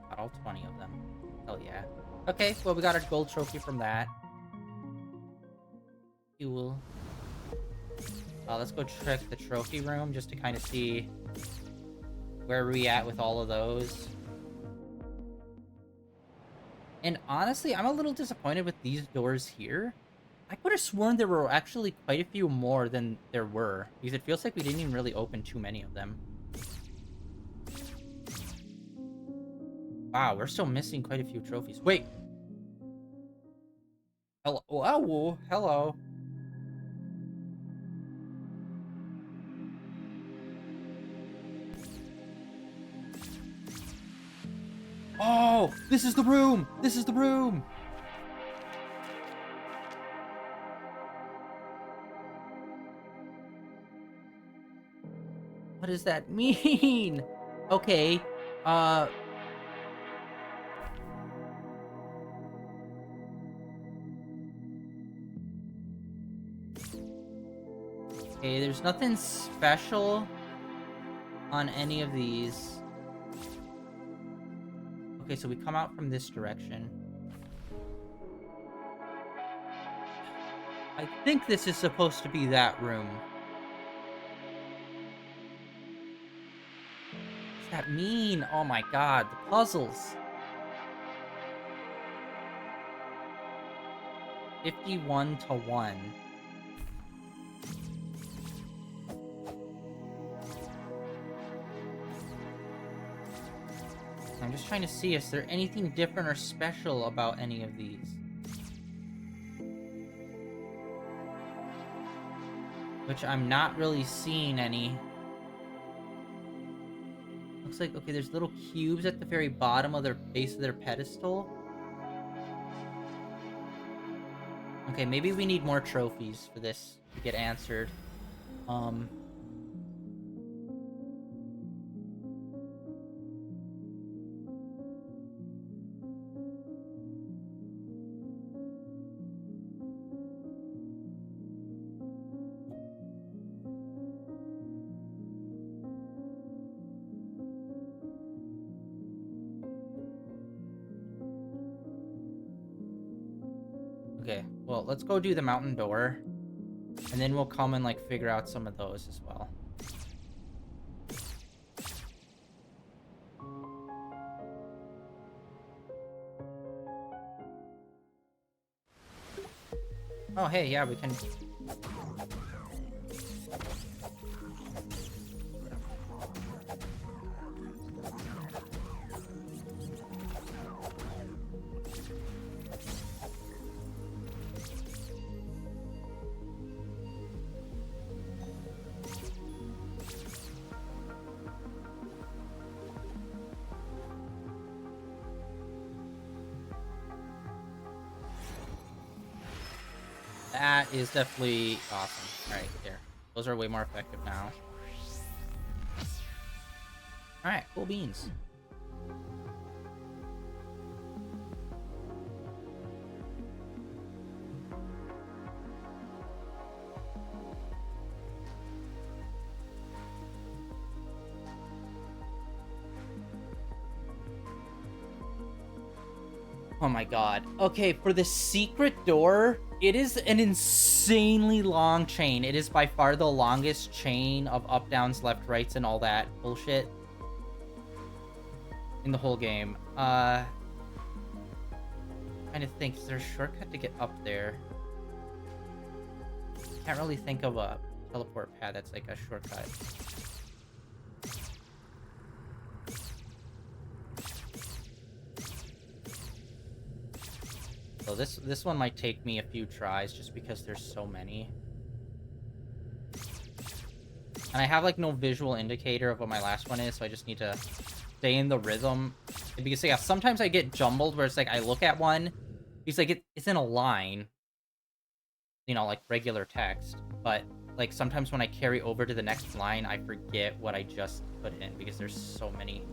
Got all 20 of them. Hell yeah. Okay, well, we got a gold trophy from that. Fuel. Let's go check the trophy room just to kind of see where we at with all of those. And honestly, I'm a little disappointed with these doors here. I could have sworn there were actually quite a few more than there were, because it feels like we didn't even really open too many of them. Wow, we're still missing quite a few trophies. Wait! Hello? Oh, hello. Oh, this is the room! This is the room! What does that mean? Okay, okay, there's nothing special on any of these. Okay, so we come out from this direction. I think this is supposed to be that room. What does that mean? Oh my god, the puzzles. 51 to 1. I'm just trying to see, is there anything different or special about any of these? Which I'm not really seeing any. Looks like, okay, there's little cubes at the very bottom of their base of their pedestal. Okay, maybe we need more trophies for this to get answered. Okay, well, let's go do the mountain door. And then we'll come and, like, figure out some of those as well. Oh, hey, yeah, we can... That is definitely awesome. Alright, there. Those are way more effective now. Alright, cool beans. Oh my god. Okay, for the secret door, it is an insanely long chain. It is by far the longest chain of up, downs, left, rights, and all that bullshit in the whole game. Trying to think, is there a shortcut to get up there? Can't really think of a teleport pad that's like a shortcut. So this one might take me a few tries just because there's so many. And I have like no visual indicator of what my last one is, so I just need to stay in the rhythm. Because yeah, sometimes I get jumbled where it's like I look at one Because, like, it's in a line, you know, like regular text, but, like, sometimes when I carry over to the next line, I forget what I just put in because there's so many.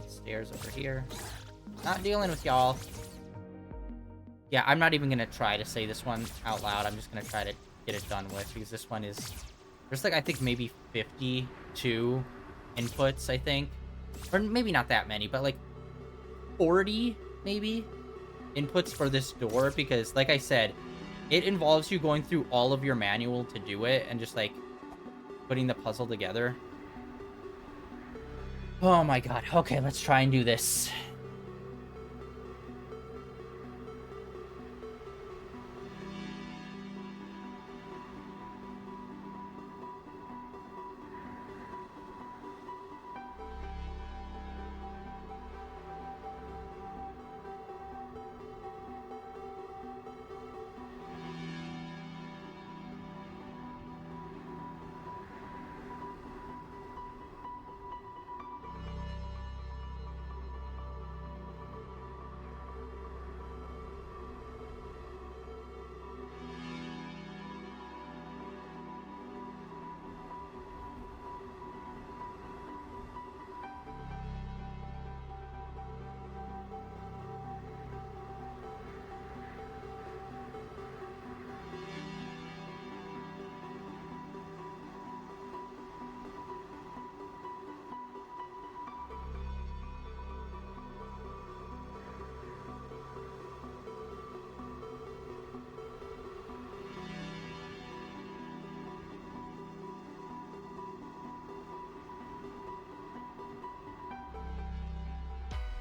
Stairs over here. Not dealing with y'all. Yeah, I'm not even gonna try to say this one out loud. I'm just gonna try to get it done with, because this one is... There's, like, I think maybe 52 inputs, I think. Or maybe not that many, but, like, 40, maybe, inputs for this door, because, like I said, it involves you going through all of your manual to do it, and just, like, putting the puzzle together. Oh my god. Okay, let's try and do this.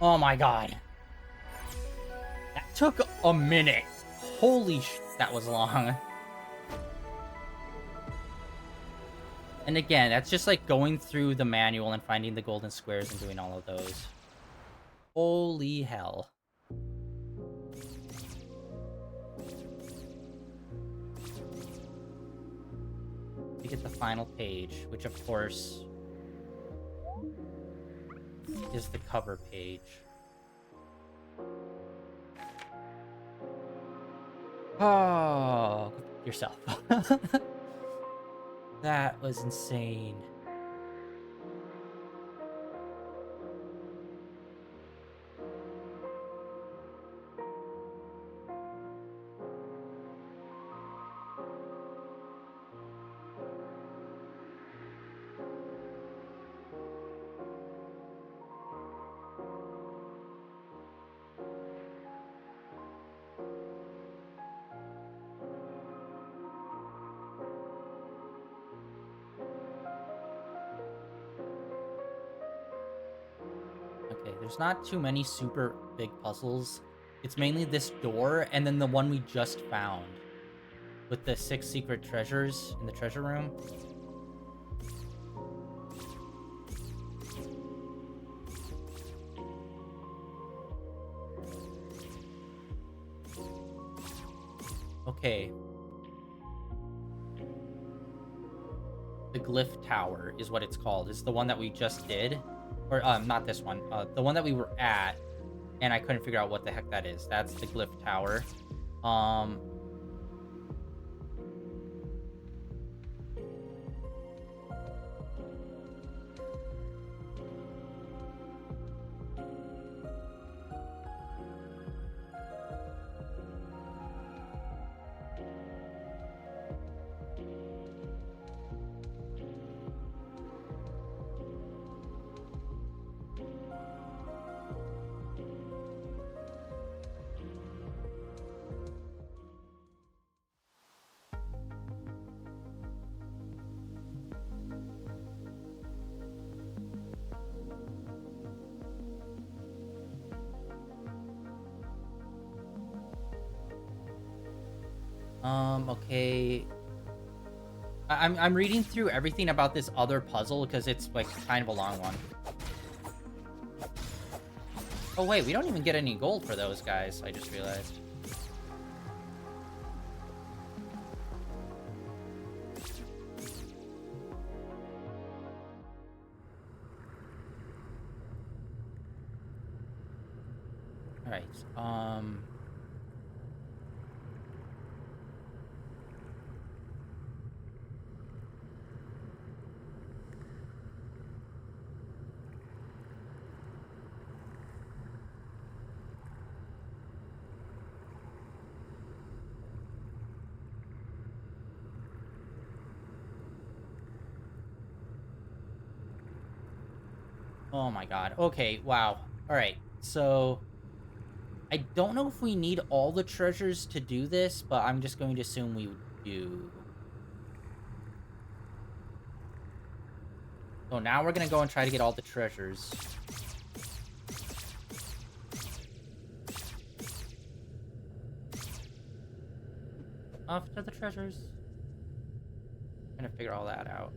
Oh my god. That took a minute. Holy that was long. And again, that's just like going through the manual and finding the golden squares and doing all of those. Holy hell. To get the final page, which of course is the cover page. Oh, yourself. That was insane. Okay, there's not too many super big puzzles. It's mainly this door, and then the one we just found. With the 6 secret treasures in the treasure room. Okay. The Glyph Tower is what it's called. It's the one that we just did. Or, not this one. The one that we were at, and I couldn't figure out what the heck that is. That's the Glyph Tower. Okay. I'm reading through everything about this other puzzle because it's, like, kind of a long one. Oh, wait, we don't even get any gold for those guys, I just realized. Oh my god. Okay, wow. Alright, so... I don't know if we need all the treasures to do this, but I'm just going to assume we do. So now we're gonna go and try to get all the treasures. Off to the treasures. Trying to figure all that out.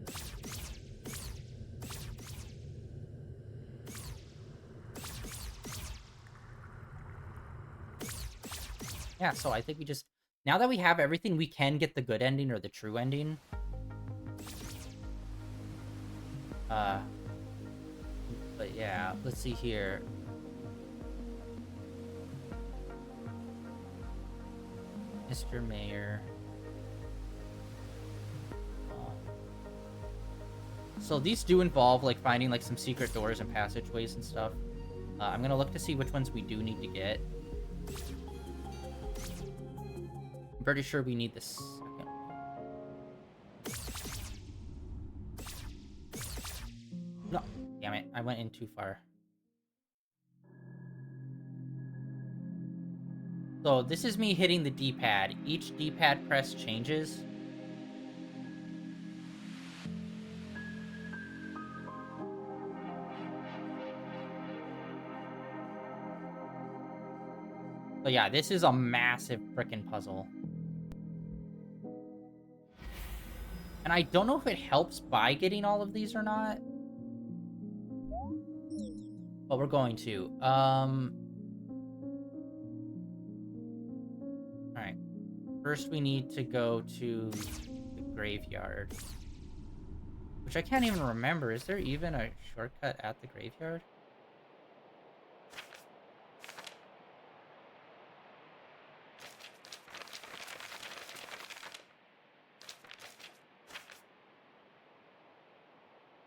Yeah, so I think we just... Now that we have everything, we can get the good ending or the true ending. But yeah, let's see here. Mr. Mayor. So these do involve, like, finding, like, some secret doors and passageways and stuff. I'm gonna look to see which ones we do need to get. I'm pretty sure we need this second one. No, damn it, I went in too far. So this is me hitting the D-pad. Each D-pad press changes. So yeah, this is a massive frickin' puzzle. And I don't know if it helps by getting all of these or not. But we're going to. Alright. First we need to go to the graveyard. Which I can't even remember. Is there even a shortcut at the graveyard?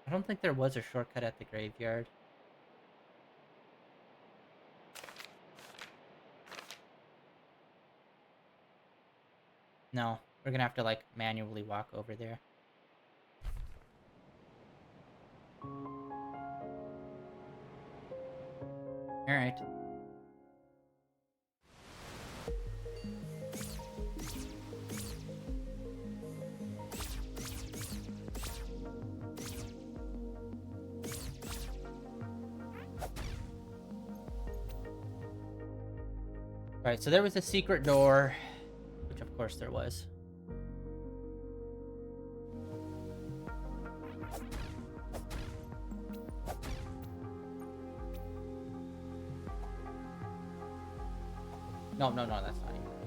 I don't think there was a shortcut at the graveyard. No, we're gonna have to, like, manually walk over there. Alright. Alright, so there was a secret door, which of course there was. No, that's not even okay.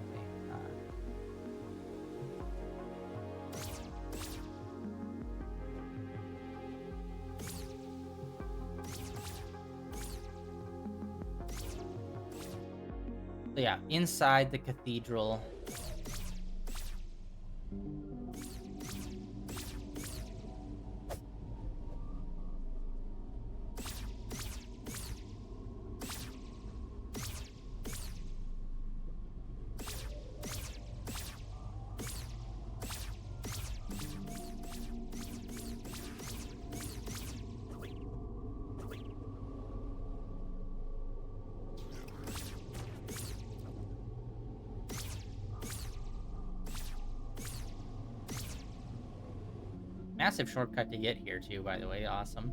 So yeah, inside the cathedral. Massive shortcut to get here, too, by the way. Awesome.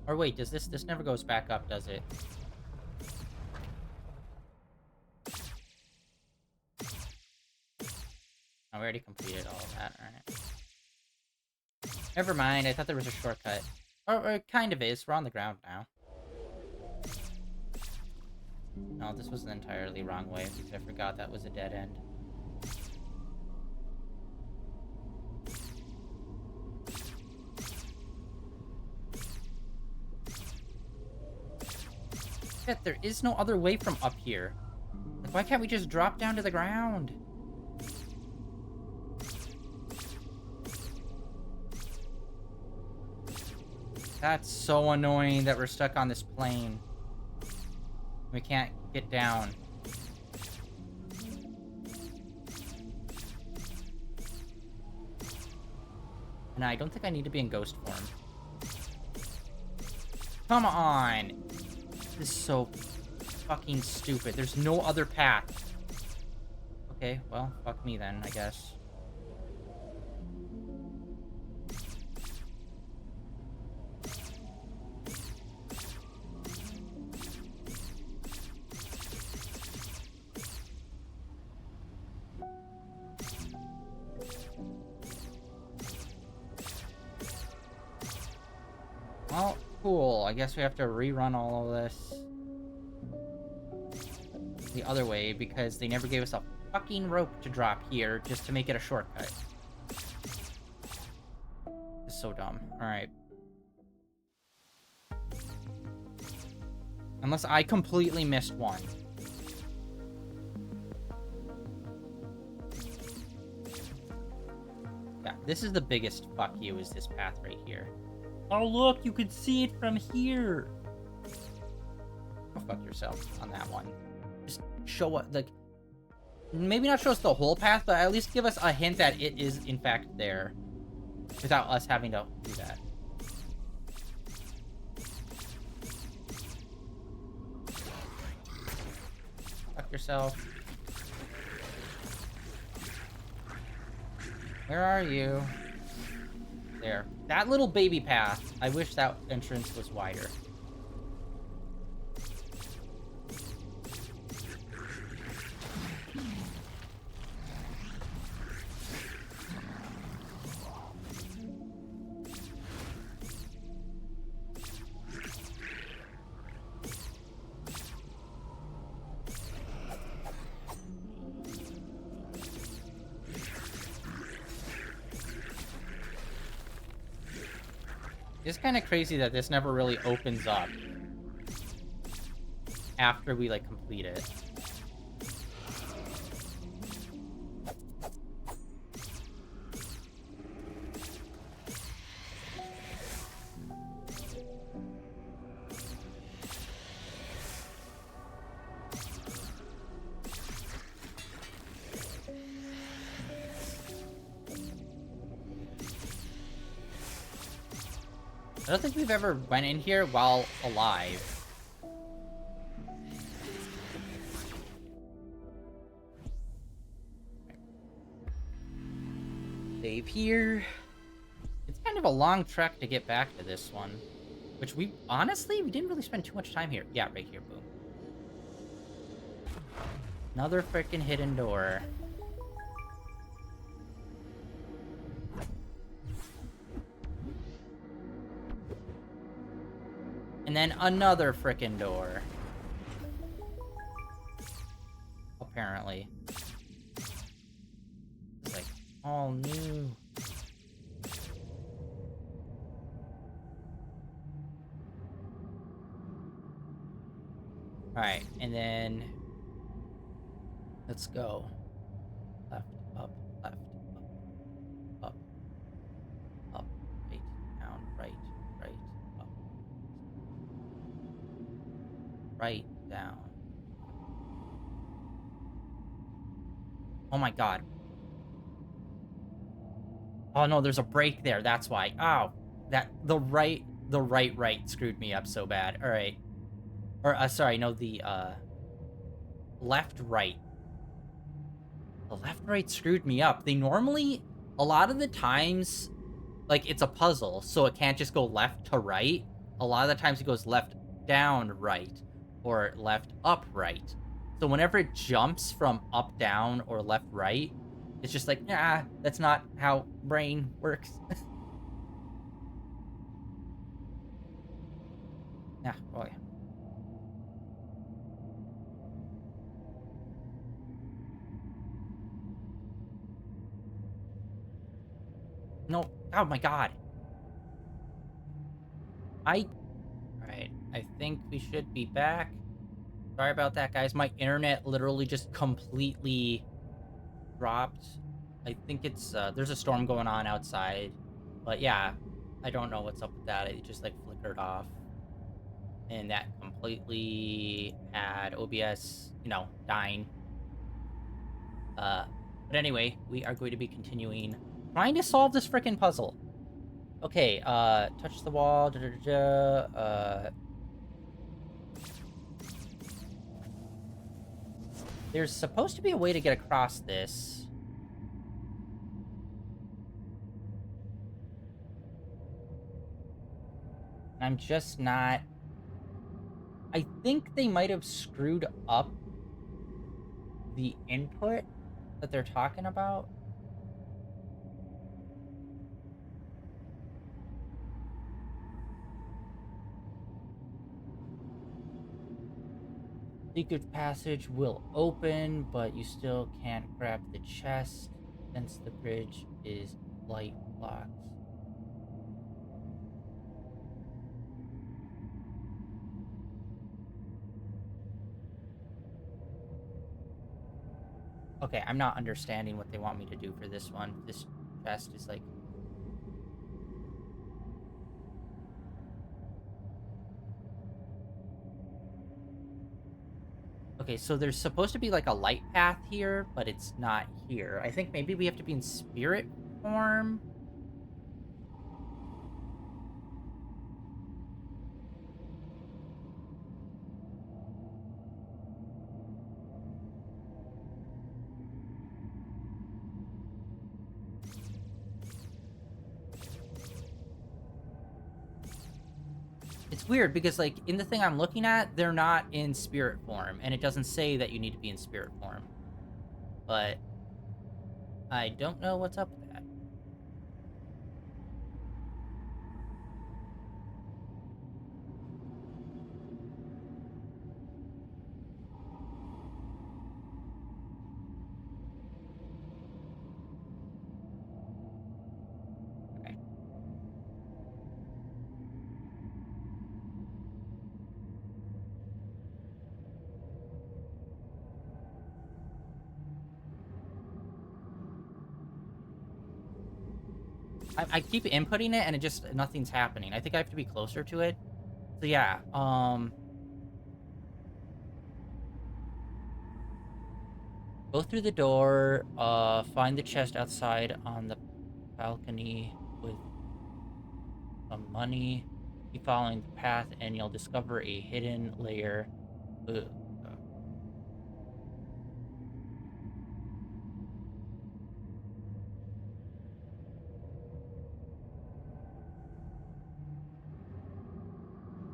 Or wait, does this never goes back up, does it? Oh, we already completed all of that, alright. Never mind, I thought there was a shortcut. Or it kind of is, we're on the ground now. No, this was the entirely wrong way because I forgot that was a dead end. Shit, there is no other way from up here. Like, why can't we just drop down to the ground? That's so annoying that we're stuck on this plane. We can't get down. And I don't think I need to be in ghost form. Come on! This is so fucking stupid. There's no other path. Okay, well, fuck me then, I guess. Well, cool. I guess we have to rerun all of this the other way because they never gave us a fucking rope to drop here just to make it a shortcut. It's so dumb. Alright. Unless I completely missed one. Yeah, this is the biggest fuck you is this path right here. Oh, look, you could see it from here. Go fuck yourself on that one. Just show us, like, maybe not show us the whole path, but at least give us a hint that it is, in fact, there. Without us having to do that. Fuck yourself. Where are you? There. That little baby path. I wish that entrance was wider. It's kind of crazy that this never really opens up after we, like, complete it. I don't think we've ever went in here while alive. Save here. It's kind of a long trek to get back to this one. Which we didn't really spend too much time here. Yeah, right here, boom. Another freaking hidden door. And then another frickin' door. Apparently. It's like, all new. Alright, and then... let's go. Left, up, left, up, up, right, down, right, right, up. Right, down. Oh my god. Oh no, there's a break there, that's why. Oh, the right screwed me up so bad. Alright. Or, sorry, no, the, left, right. The left, right screwed me up. They normally, a lot of the times, like, it's a puzzle, so it can't just go left to right. A lot of the times it goes left, down, right. Or left, up, right. So whenever it jumps from up, down, or left, right, it's just like, nah, that's not how brain works. Yeah, oh yeah. No. Oh my god. Alright. I think we should be back. Sorry about that, guys. My internet literally just completely dropped. I think it's, there's a storm going on outside. But yeah, I don't know what's up with that. It just, like, flickered off. And that completely had OBS, dying. Uh, but anyway, we are going to be continuing trying to solve this freaking puzzle. Okay, touch the wall, there's supposed to be a way to get across this. I'm just not... I think they might have screwed up the input that they're talking about. Secret passage will open, but you still can't grab the chest since the bridge is light locked. Okay, I'm not understanding what they want me to do for this one. This chest is like... Okay, so there's supposed to be like a light path here, but it's not here. I think maybe we have to be in spirit form. It's weird because, like, in the thing I'm looking at, they're not in spirit form, and it doesn't say that you need to be in spirit form. But I don't know what's up with that. Okay. I keep inputting it, and it just... nothing's happening. I think I have to be closer to it. So yeah, go through the door, find the chest outside on the balcony with some money. Keep following the path, and you'll discover a hidden layer. Ugh.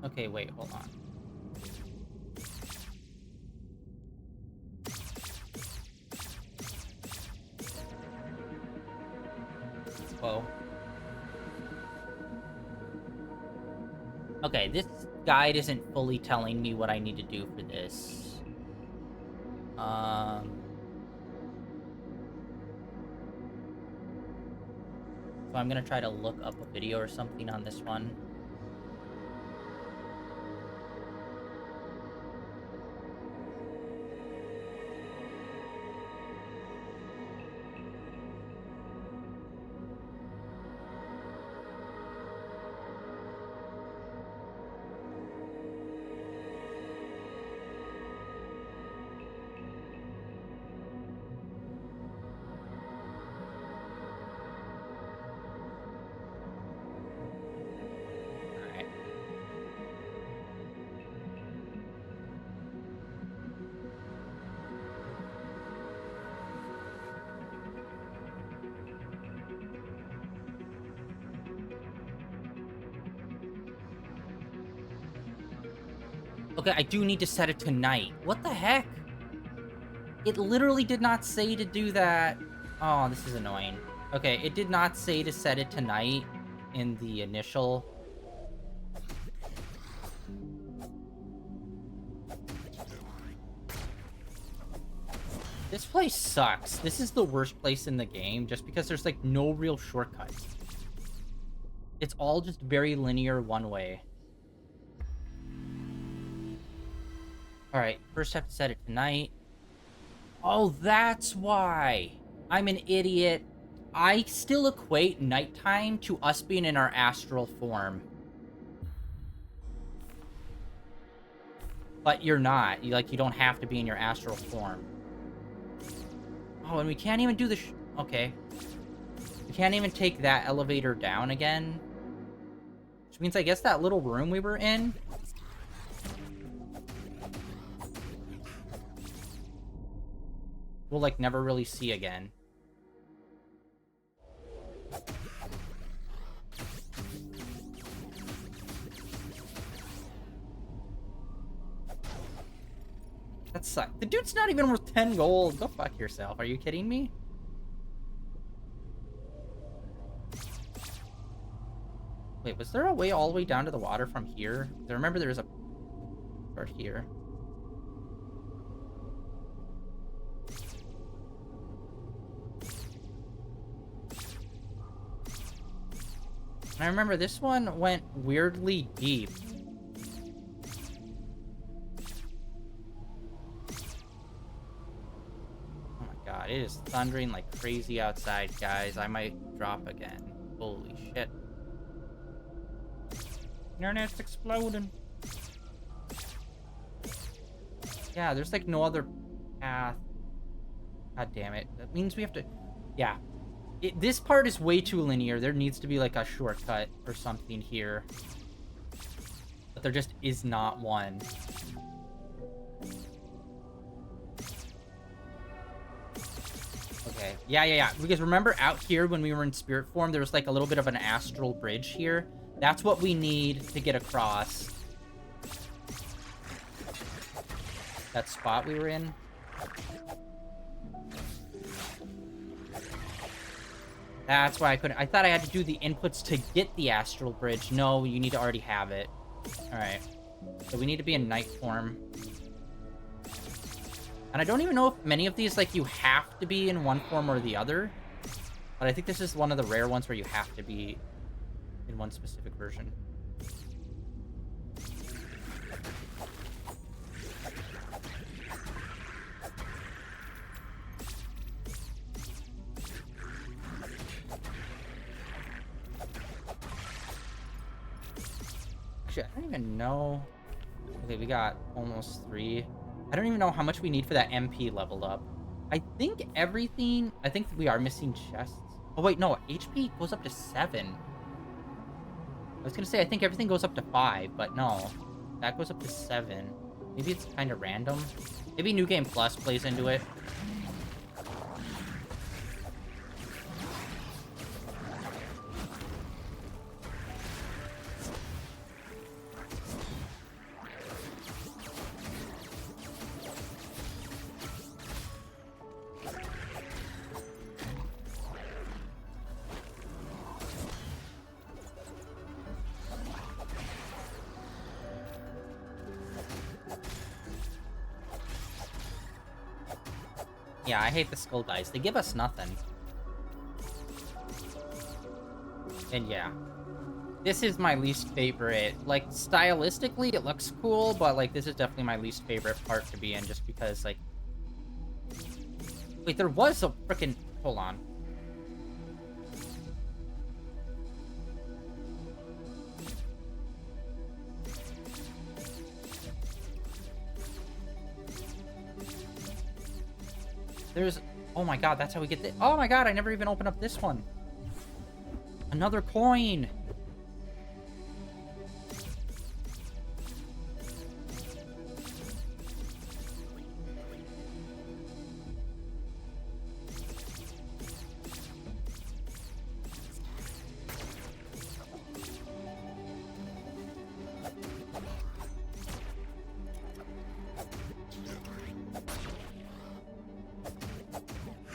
Okay, wait, hold on. Whoa. Okay, this guide isn't fully telling me what I need to do for this. So I'm gonna try to look up a video or something on this one. Okay, I do need to set it to night. What the heck? It literally did not say to do that. Oh, this is annoying. Okay, it did not say to set it to night in the initial. This place sucks. This is the worst place in the game just because there's, like, no real shortcuts. It's all just very linear one way. Alright, first have to set it to night. Oh, that's why. I'm an idiot. I still equate nighttime to us being in our astral form. But you're not. You don't have to be in your astral form. Oh, and we can't even do the okay. We can't even take that elevator down again. Which means I guess that little room we were in... we'll, never really see again. That sucks. The dude's not even worth 10 gold. Go fuck yourself. Are you kidding me? Wait, was there a way all the way down to the water from here? I remember there was a part here. And I remember this one went weirdly deep. Oh my god, it is thundering like crazy outside, guys. I might drop again. Holy shit. Internet's exploding. Yeah, there's no other path. God damn it. That means we have to... yeah. This part is way too linear. There needs to be a shortcut or something here. But there just is not one. Okay. Yeah. Because remember out here when we were in spirit form, there was a little bit of an astral bridge here. That's what we need to get across. That spot we were in. That's why I couldn't... I thought I had to do the inputs to get the astral bridge. No, you need to already have it. Alright. So we need to be in night form. And I don't even know if many of these, you have to be in one form or the other. But I think this is one of the rare ones where you have to be in one specific version. I don't even know. Okay, we got almost 3. I don't even know how much we need for that MP level up. I think everything... I think we are missing chests. Oh, wait, no. HP goes up to 7. I was gonna say, I think everything goes up to 5, but no. That goes up to 7. Maybe it's kind of random. Maybe New Game Plus plays into it. Yeah, I hate the skull dice. They give us nothing. And yeah. This is my least favorite. Stylistically, it looks cool, but, this is definitely my least favorite part to be in, just because, Wait, there was a frickin'... Hold on. There's... Oh my god, that's how we get the... Oh my god, I never even opened up this one. Another coin.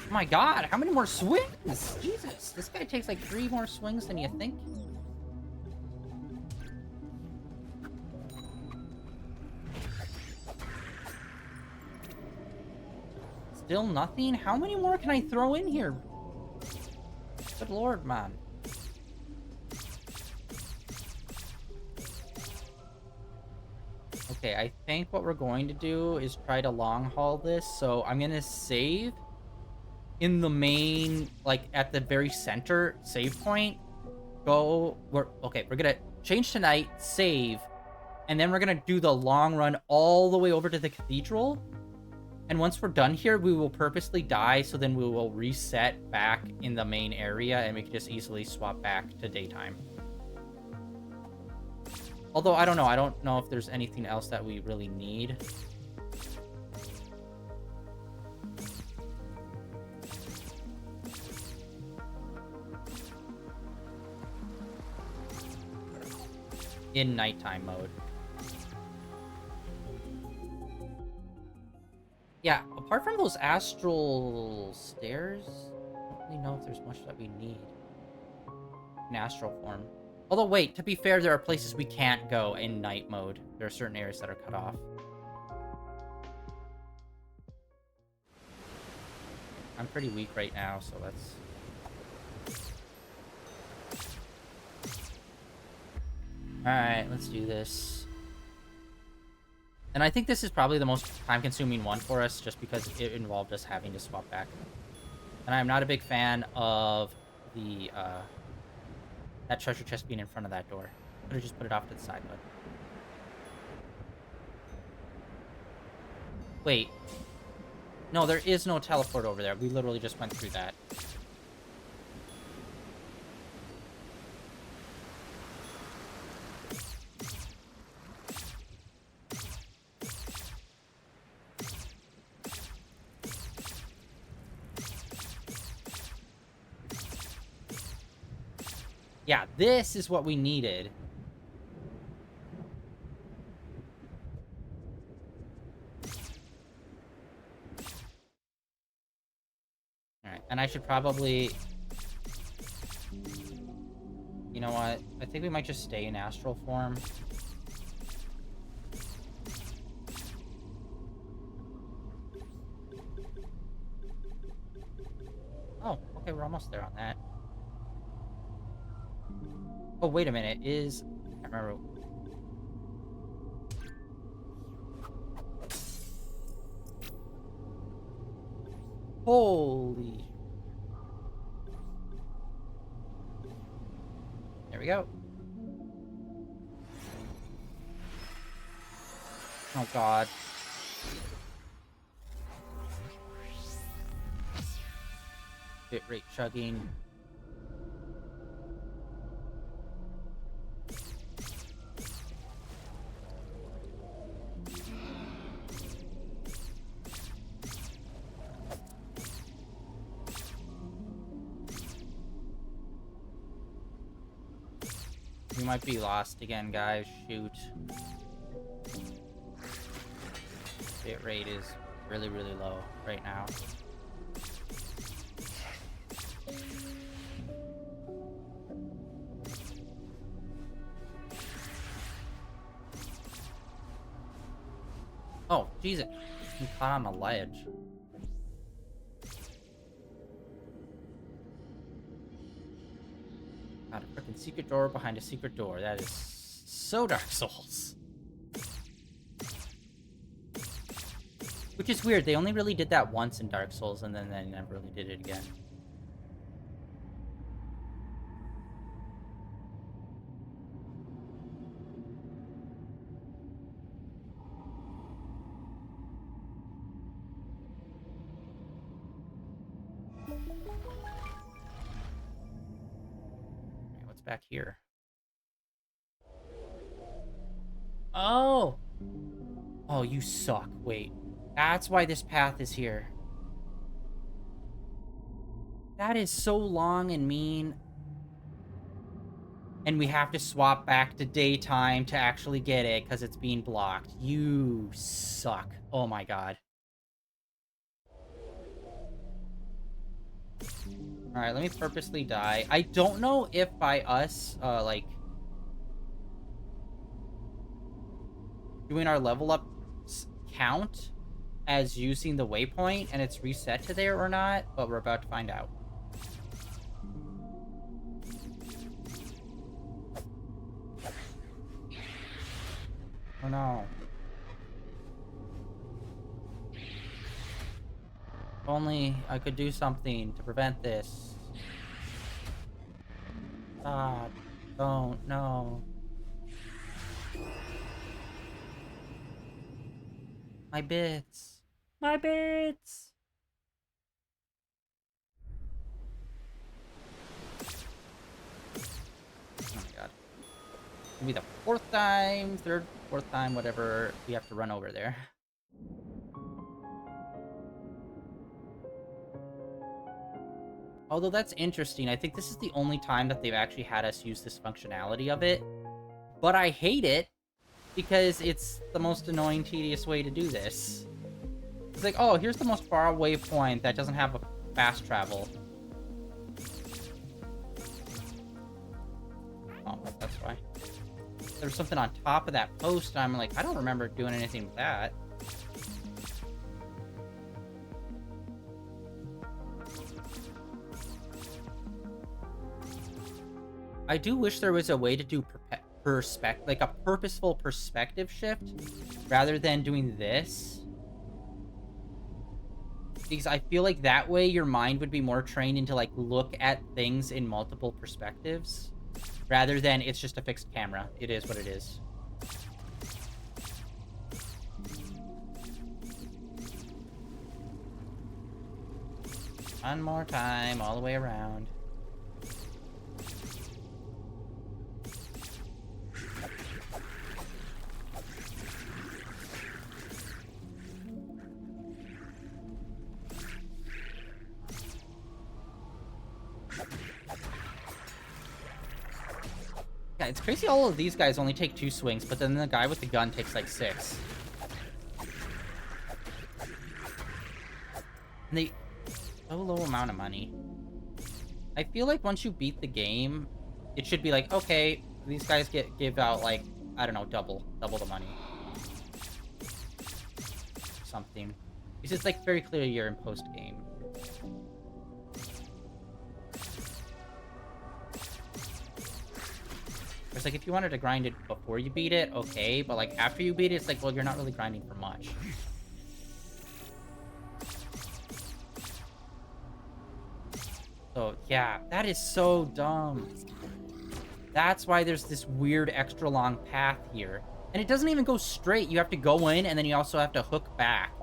Oh my god, how many more swings? Jesus, this guy takes 3 more swings than you think. Still nothing? How many more can I throw in here? Good lord, man. Okay, I think what we're going to do is try to long haul this. So I'm gonna save in the main, like at the very center save point. We're gonna change tonight, save, and then we're gonna do the long run all the way over to the cathedral. And once we're done here, we will purposely die, so then we will reset back in the main area, and we can just easily swap back to daytime. Although, I don't know. I don't know if there's anything else that we really need. In nighttime mode. Yeah, apart from those astral stairs, I don't really know if there's much that we need in astral form. Although, wait, to be fair, there are places we can't go in night mode. There are certain areas that are cut off. I'm pretty weak right now, so let's... Alright, let's do this. And I think this is probably the most time-consuming one for us, just because it involved us having to swap back. And I'm not a big fan of the, that treasure chest being in front of that door. Could have just put it off to the side, but... Wait. No, there is no teleport over there. We literally just went through that. Yeah, this is what we needed. Alright, and I should probably... You know what? I think we might just stay in astral form. Oh, okay, we're almost there on that. Oh, wait a minute. I can't remember. Holy. There we go. Oh, God. Bit rate chugging. We might be lost again, guys. Shoot. Bit rate is really, really low right now. Oh, Jesus. I'm caught on a ledge. Got a freaking secret door behind a secret door. That is so Dark Souls. Which is weird. They only really did that once in Dark Souls, and then they never really did it again. Back here. Oh! Oh, you suck. Wait. That's why this path is here. That is so long and mean. And we have to swap back to daytime to actually get it because it's being blocked. You suck. Oh my god. Alright, let me purposely die. I don't know if by us, like... doing our level up count as using the waypoint and it's reset to there or not, but we're about to find out. Oh no. only I could do something to prevent this. Stop. Don't. No. My bits. My bits! Oh my god. It'll be the fourth time, fourth time, whatever, we have to run over there. Although that's interesting, I think this is the only time that they've actually had us use this functionality of it. But I hate it, because it's the most annoying, tedious way to do this. It's like, oh, here's the most far away point that doesn't have a fast travel. Oh, that's why. There's something on top of that post, and I'm like, I don't remember doing anything with that. I do wish there was a way to do like a purposeful perspective shift rather than doing this. Because I feel like that way your mind would be more trained into like look at things in multiple perspectives rather than it's just a fixed camera. It is what it is. One more time all the way around. Yeah, it's crazy all of these guys only take 2 swings, but then the guy with the gun takes like 6. And they... so low amount of money. I feel like once you beat the game, it should be like, okay, these guys give out like, I don't know, double the money. Something. Because it's like very clear you're in post-game. It's like, if you wanted to grind it before you beat it, okay, but like after you beat it, it's like, well, you're not really grinding for much. So, yeah, that is so dumb. That's why there's this weird extra long path here. And it doesn't even go straight. You have to go in, and then you also have to hook back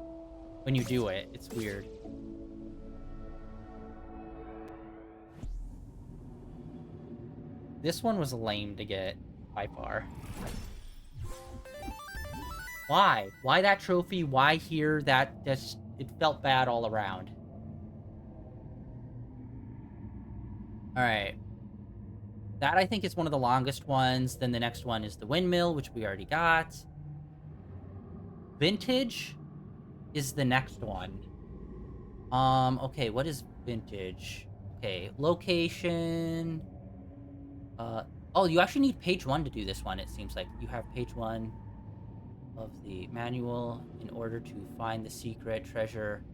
when you do it. It's weird. This one was lame to get, by far. Why? Why that trophy? Why here? That just... it felt bad all around. Alright. That, I think, is one of the longest ones. Then the next one is the windmill, which we already got. Vintage is the next one. Okay, what is vintage? Okay, location... oh, you actually need page 1 to do this one, it seems like. You have page 1 of the manual in order to find the secret treasure.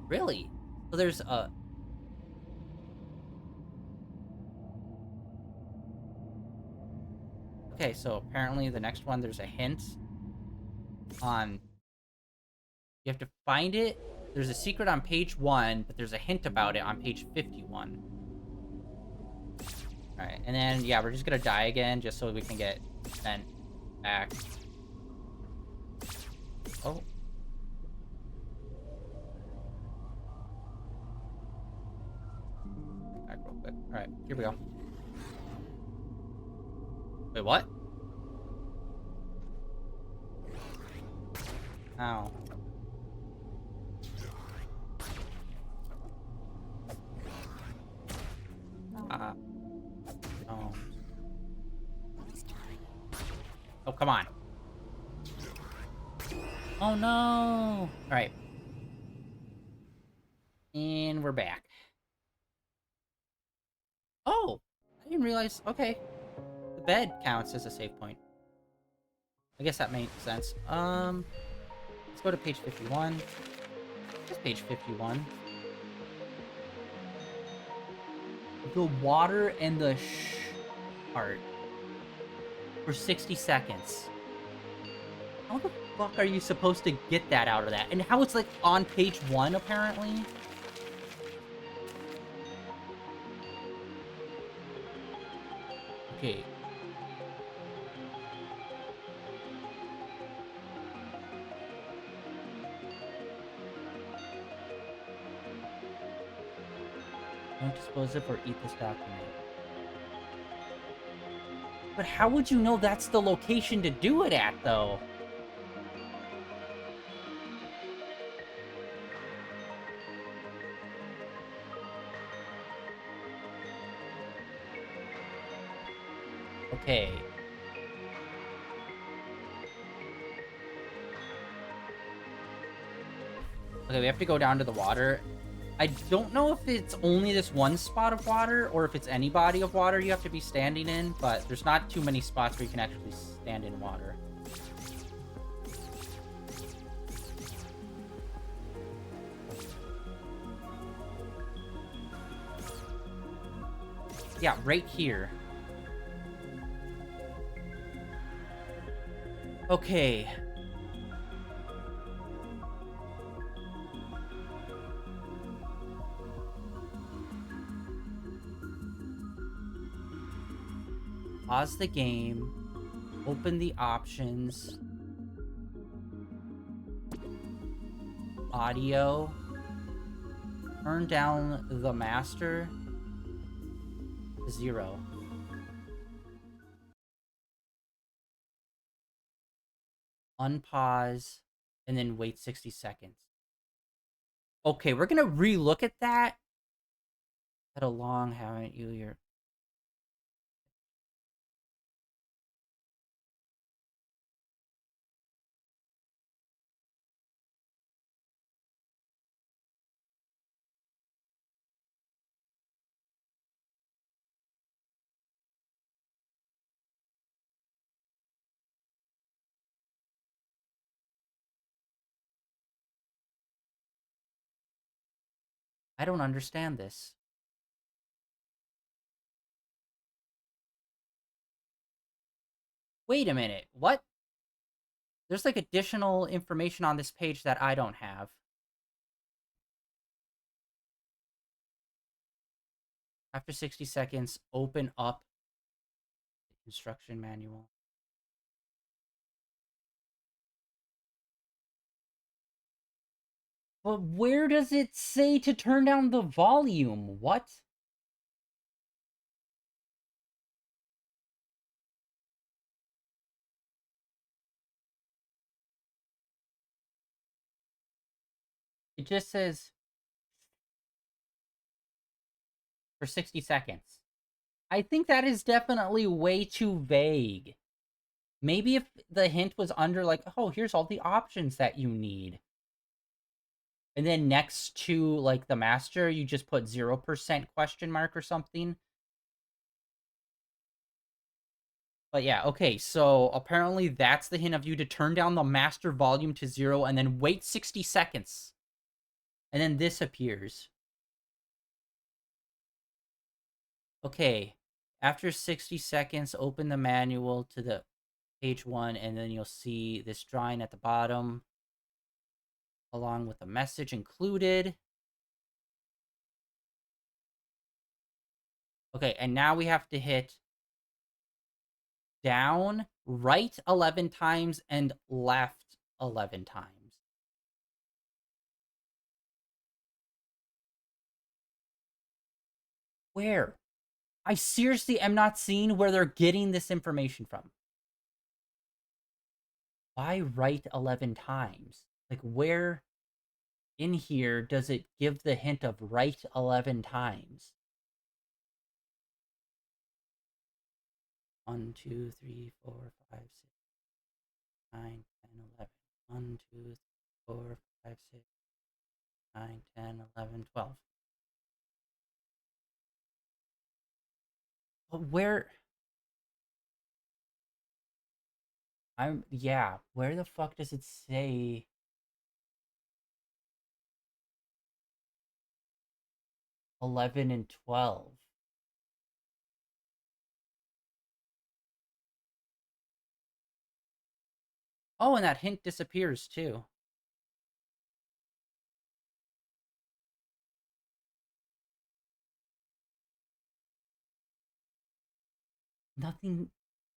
Really? So there's a... okay, so apparently the next one, there's a hint on... you have to find it. There's a secret on page 1, but there's a hint about it on page 51. Alright, and then, yeah, we're just gonna die again, just so we can get sent back. Oh. Back real quick. Alright, here we go. Wait, what? Ow. Oh. Oh, come on. Oh, no. Alright. And we're back. Oh! I didn't realize... okay. The bed counts as a save point. I guess that makes sense. Let's go to page 51. What's page 51? The water and the part for 60 seconds. How the fuck are you supposed to get that out of that? And how it's, like, on page 1, apparently? Okay. Don't dispose of or eat this document. But how would you know that's the location to do it at, though? Okay. Okay, we have to go down to the water. I don't know if it's only this one spot of water, or if it's any body of water you have to be standing in, but there's not too many spots where you can actually stand in water. Yeah, right here. Okay. Pause the game. Open the options. Audio. Turn down the master to 0. Unpause. And then wait 60 seconds. Okay, we're gonna re-look at that. Had a long, haven't you? Your I don't understand this. Wait a minute. What? There's like additional information on this page that I don't have. After 60 seconds, open up the instruction manual. But where does it say to turn down the volume? What? It just says for 60 seconds. I think that is definitely way too vague. Maybe if the hint was under, like, oh, here's all the options that you need. And then next to, like, the master, you just put 0% question mark or something. But yeah, okay, so apparently that's the hint of you to turn down the master volume to 0 and then wait 60 seconds. And then this appears. Okay, after 60 seconds, open the manual to the page 1, and then you'll see this drawing at the bottom, along with the message included. Okay, and now we have to hit down, right 11 times, and left 11 times. Where? I seriously am not seeing where they're getting this information from. Why right 11 times? Like, where in here does it give the hint of right 11 times? 1, 2, 3, 4, 5, 6, 9, 10, 11. 1, 2, 3, 4, 5, 6, 9, 10, 11, 12. But where? Yeah, where the fuck does it say 11 and 12? Oh, and that hint disappears, too. Nothing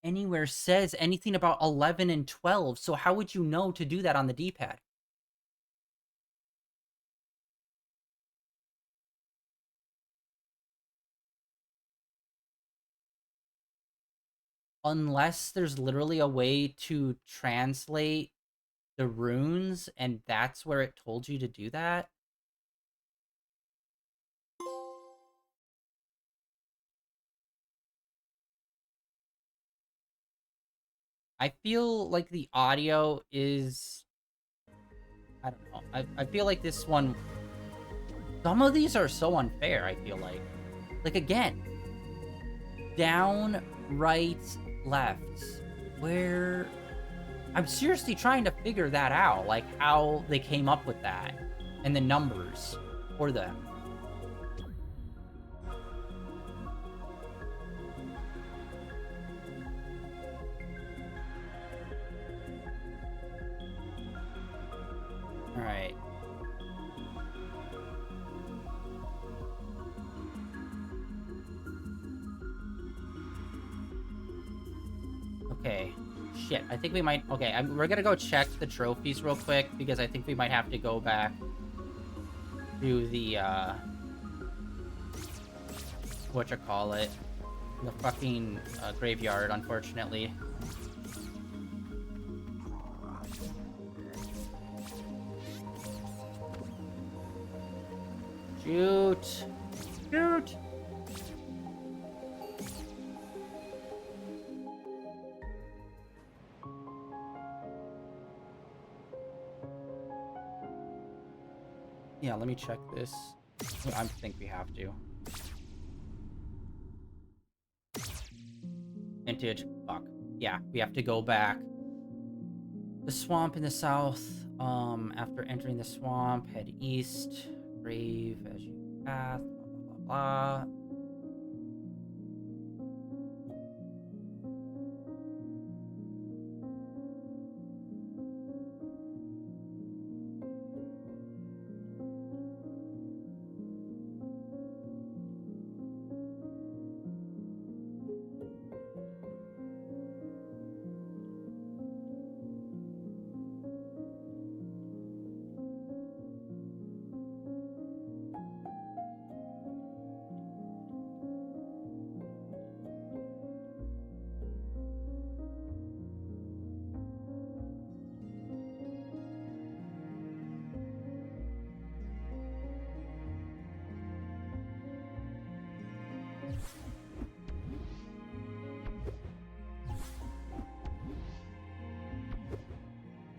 anywhere says anything about 11 and 12, so how would you know to do that on the D-pad? Unless there's literally a way to translate the runes, and that's where it told you to do that. I feel like the audio is... I don't know. I feel like this one... Some of these are so unfair, I feel like. Like, again. Down, right, left. Where... I'm seriously trying to figure that out. Like, how they came up with that. And the numbers for them. Alright. Okay. Shit, I think we might... Okay, we're gonna go check the trophies real quick, because I think we might have to go back to the, whatchamacallit? The fucking graveyard, unfortunately. Shoot! Shoot! Yeah, let me check this. I think we have to. Vintage. Fuck. Yeah, we have to go back. The swamp in the south. After entering the swamp, head east. Grave as you pass. Blah, blah, blah, blah.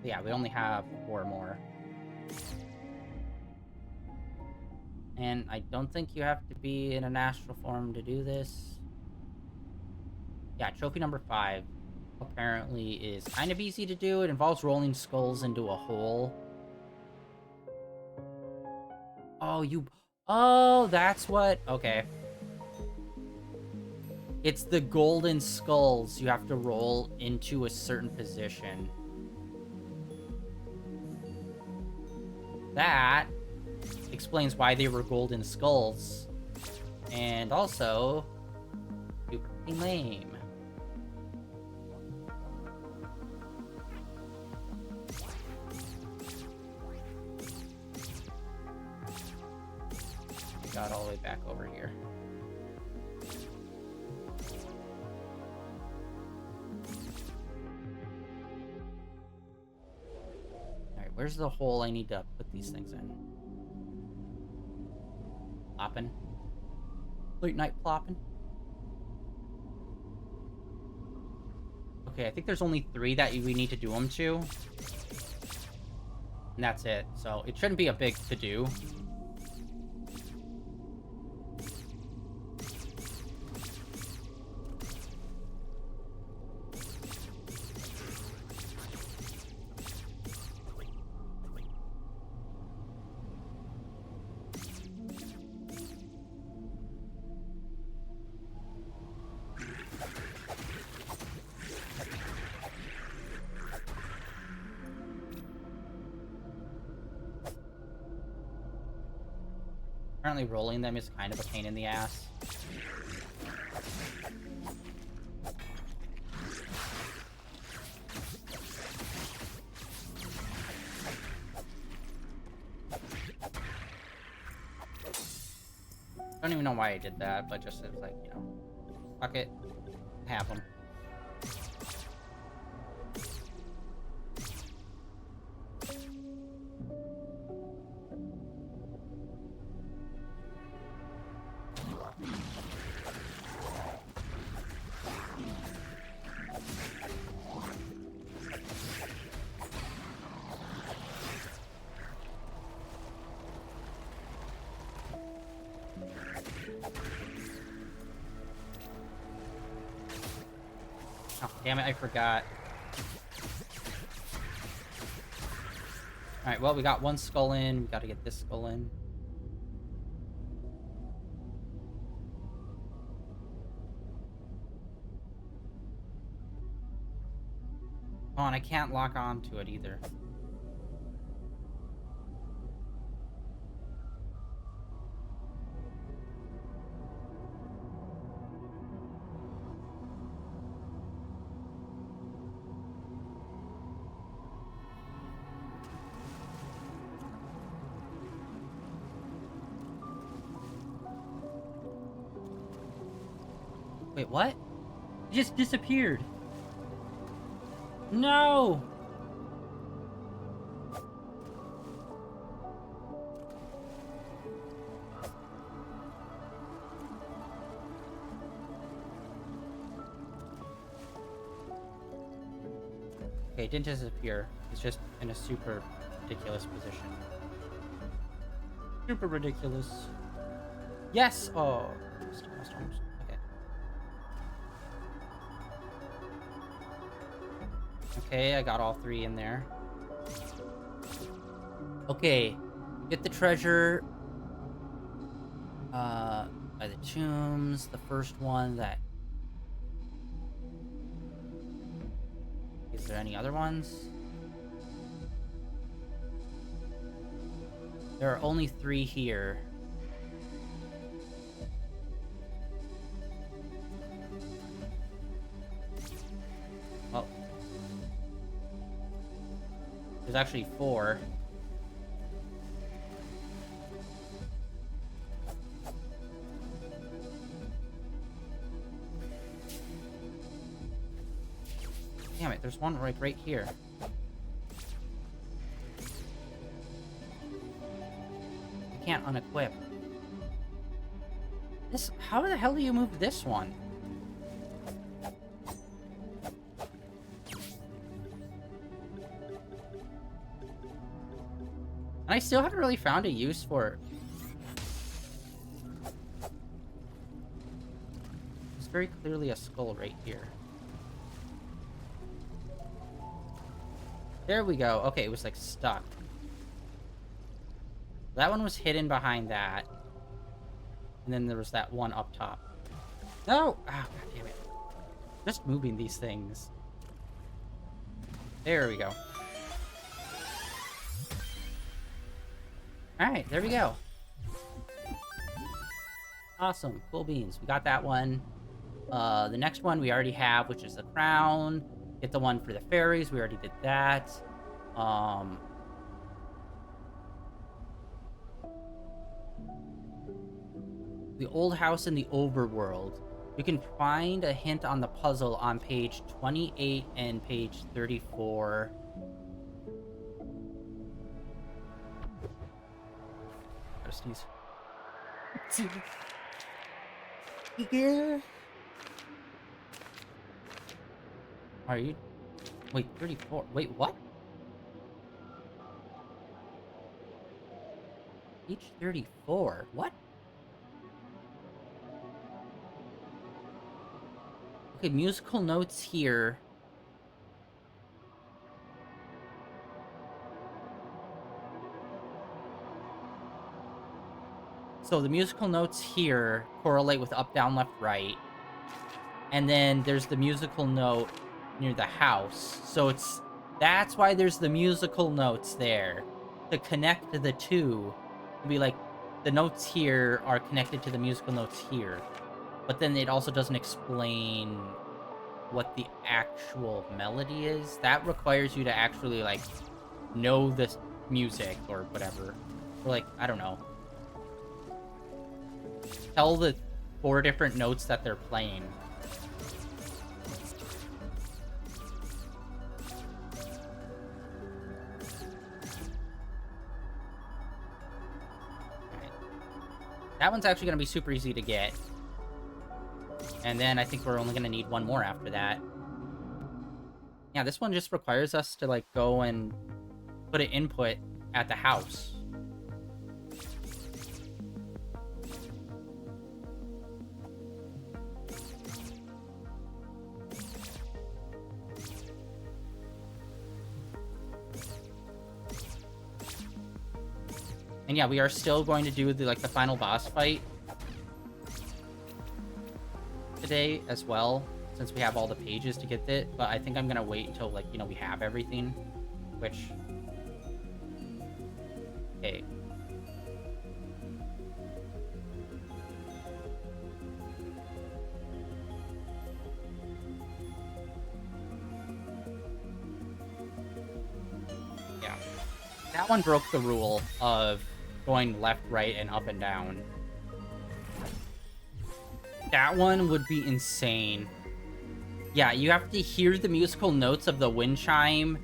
Yeah, we only have 4 more. And I don't think you have to be in an astral form to do this. Yeah, trophy number 5 apparently is kind of easy to do. It involves rolling skulls into a hole. Oh, Oh, that's what... Okay. It's the golden skulls you have to roll into a certain position. That explains why they were golden skulls. And also... super lame. Got all the way back over here. Alright, where's the hole I need to put these things in? Plopping. Late night plopping. Okay, I think there's only 3 that we need to do them to. And that's it. So it shouldn't be a big to-do. Apparently rolling them is kind of a pain in the ass. I don't even know why I did that, but just it was like, you know, fuck it, have them. Oh, damn it, I forgot. Alright, well, we got one skull in. We gotta get this skull in. Oh, and I can't lock on to it either. Wait, what? It just disappeared. No! Okay, it didn't disappear. It's just in a super ridiculous position. Super ridiculous. Yes! Oh. Okay. Okay, I got all three in there. Okay. Get the treasure. By the tombs. The first one that... Is there any other ones? There are only 3 here. Oh. There's actually 4. Damn it, there's one right here. I can't unequip. This, how the hell do you move this one? And I still haven't really found a use for it. There's very clearly a skull right here. There we go. Okay, it was like stuck. That one was hidden behind that. And then there was that one up top. No! Ah, oh, god damn it. Just moving these things. There we go. Alright, there we go. Awesome. Cool beans. We got that one. The next one we already have, which is the crown. Get the one for the fairies. We already did that. The old house in the overworld. You can find a hint on the puzzle on page 28 and page 34. Gotta sneeze. Are you... Wait, 34. Wait, what? Page 34. What? Okay, musical notes here. So the musical notes here correlate with up, down, left, right. And then there's the musical note near the house. So it's... That's why there's the musical notes there. To connect the two. To be like, the notes here are connected to the musical notes here. But then it also doesn't explain what the actual melody is. That requires you to actually, like, know the music or whatever. Or, like, I don't know. Tell the 4 different notes that they're playing. Alright. That one's actually going to be super easy to get. And then I think we're only going to need one more after that. Yeah, this one just requires us to, like, go and put an input at the house. And yeah, we are still going to do the final boss fight today as well, since we have all the pages to get it. But I think I'm gonna wait until, like, we have everything, which... Okay. Yeah. That one broke the rule of going left, right, and up and down. That one would be insane. Yeah, you have to hear the musical notes of the wind chime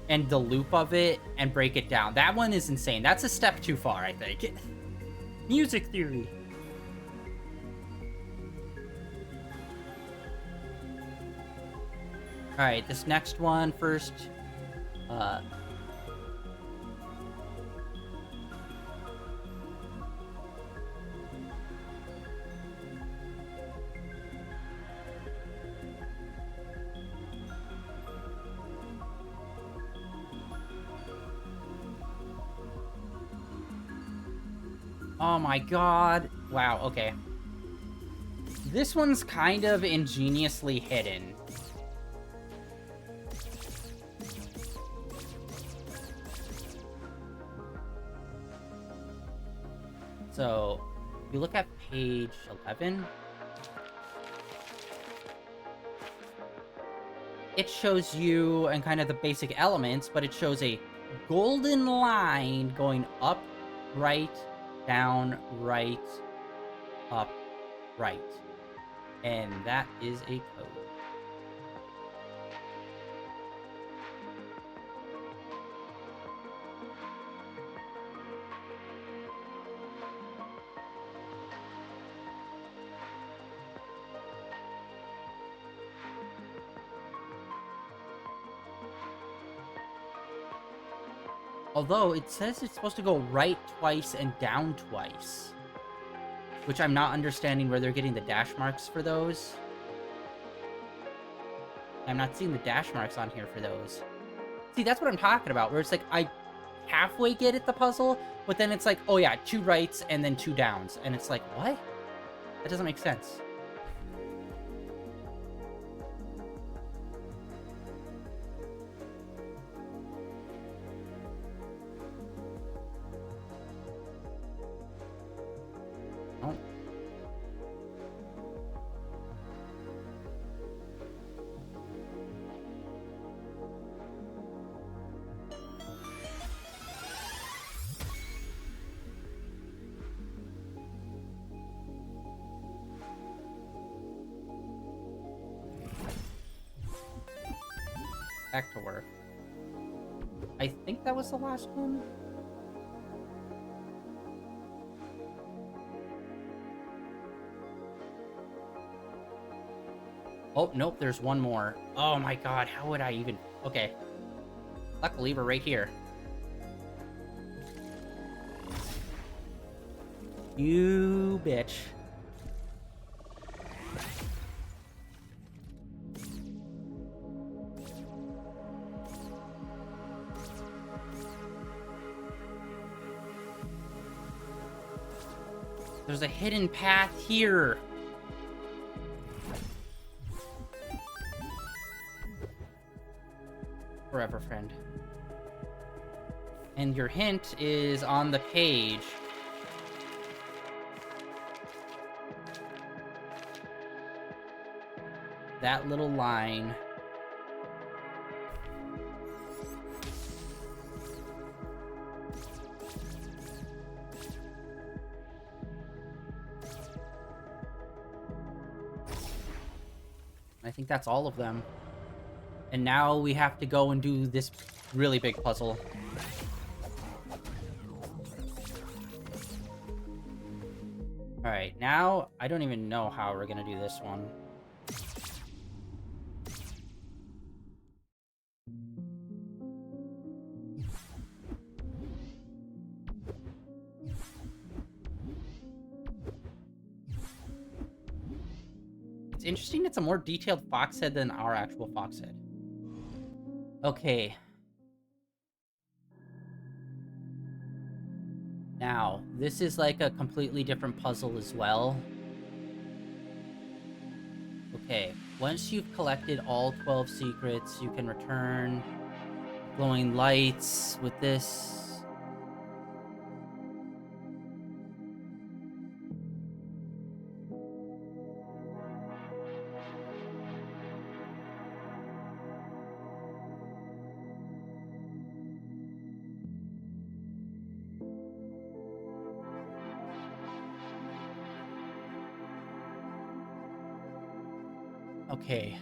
and the loop of it and break it down. That one is insane. That's a step too far, I think. Music theory. Alright, this next one first. Oh my god. Wow, okay. This one's kind of ingeniously hidden. So, if you look at page 11, it shows you and kind of the basic elements, but it shows a golden line going up, right, down, right, up, right. And that is a code. Although, it says it's supposed to go right twice and down twice. Which I'm not understanding where they're getting the dash marks for those. I'm not seeing the dash marks on here for those. See, that's what I'm talking about, where it's like, I halfway get it, the puzzle, but then it's like, oh yeah, 2 rights and then 2 downs. And it's like, what? That doesn't make sense. Oh. Back to work. I think that was the last one. Oh, nope, there's one more. Oh my god, how would I even... Okay. Luckily, we're right here. You bitch. There's a hidden path here. Forever, friend. And your hint is on the page. That little line. I think that's all of them. And now we have to go and do this really big puzzle. Alright, now I don't even know how we're gonna do this one. It's interesting it's a more detailed fox head than our actual fox head. Okay. Now, this is like a completely different puzzle as well. Okay, once you've collected all 12 secrets, you can return glowing lights with this. Okay.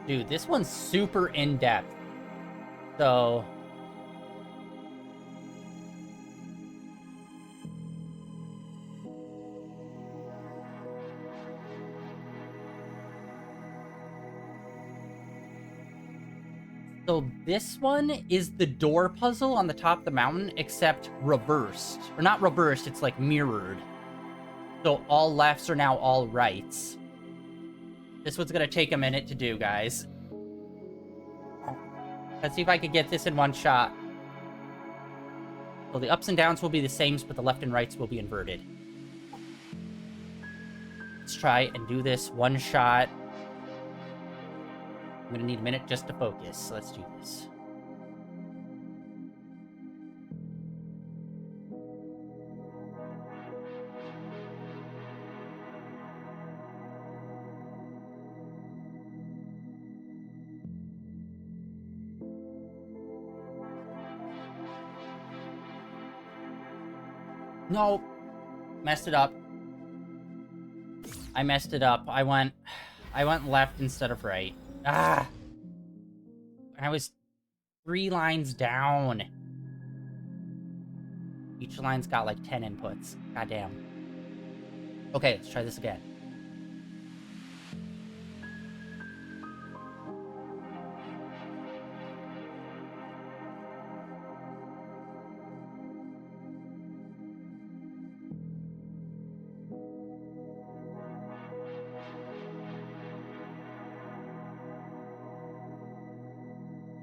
Dude, this one's super in-depth. So... So this one is the door puzzle on the top of the mountain, except reversed. Or not reversed, it's like mirrored. So all lefts are now all rights. This one's gonna take a minute to do, guys. Let's see if I can get this in one shot. So the ups and downs will be the same, but the left and rights will be inverted. Let's try and do this one shot. I'm gonna need a minute just to focus, so let's do this. No, messed it up. I messed it up. I went left instead of right. Ah! I was 3 lines down. Each line's got like 10 inputs. Goddamn. Okay, let's try this again.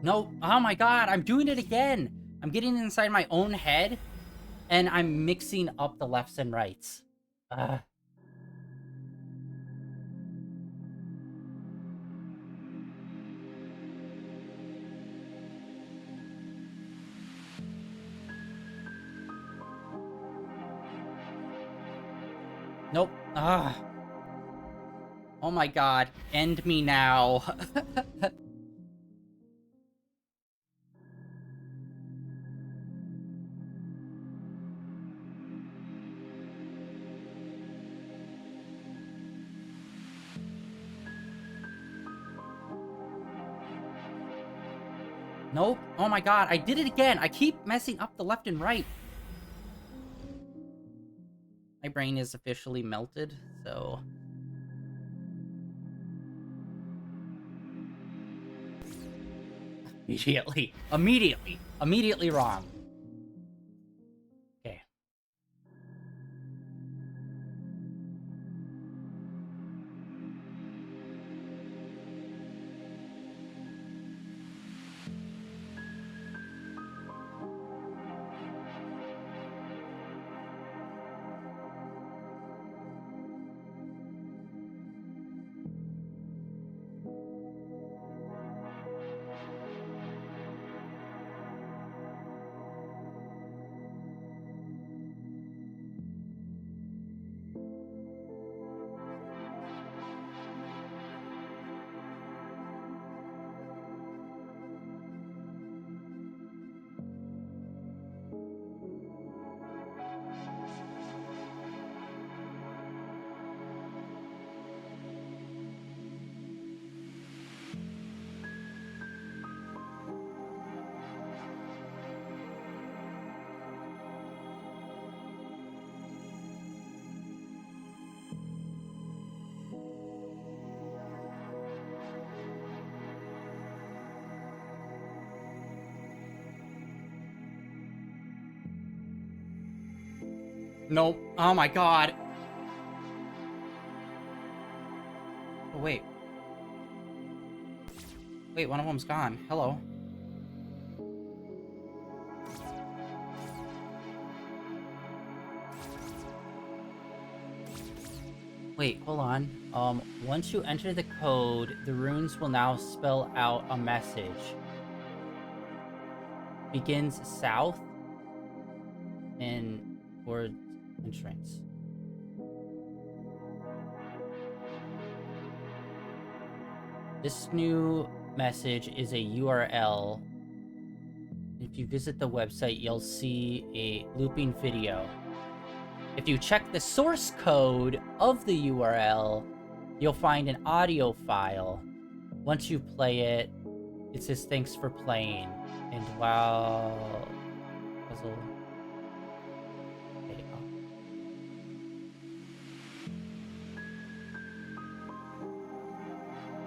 No, oh my god, I'm doing it again! I'm getting inside my own head, and I'm mixing up the lefts and rights. Nope. Oh my god, end me now. Nope. Oh my god, I did it again. I keep messing up the left and right. My brain is officially melted, so... Immediately wrong. Okay. Nope. Oh my god. Oh, wait. Wait, one of them's gone. Hello. Wait, hold on. Once you enter the code, the runes will now spell out a message. Begins south and towards entrance. This new message is a URL. If you visit the website, you'll see a looping video. If you check the source code of the URL, you'll find an audio file. Once you play it, it says thanks for playing. And wow, puzzle. Okay,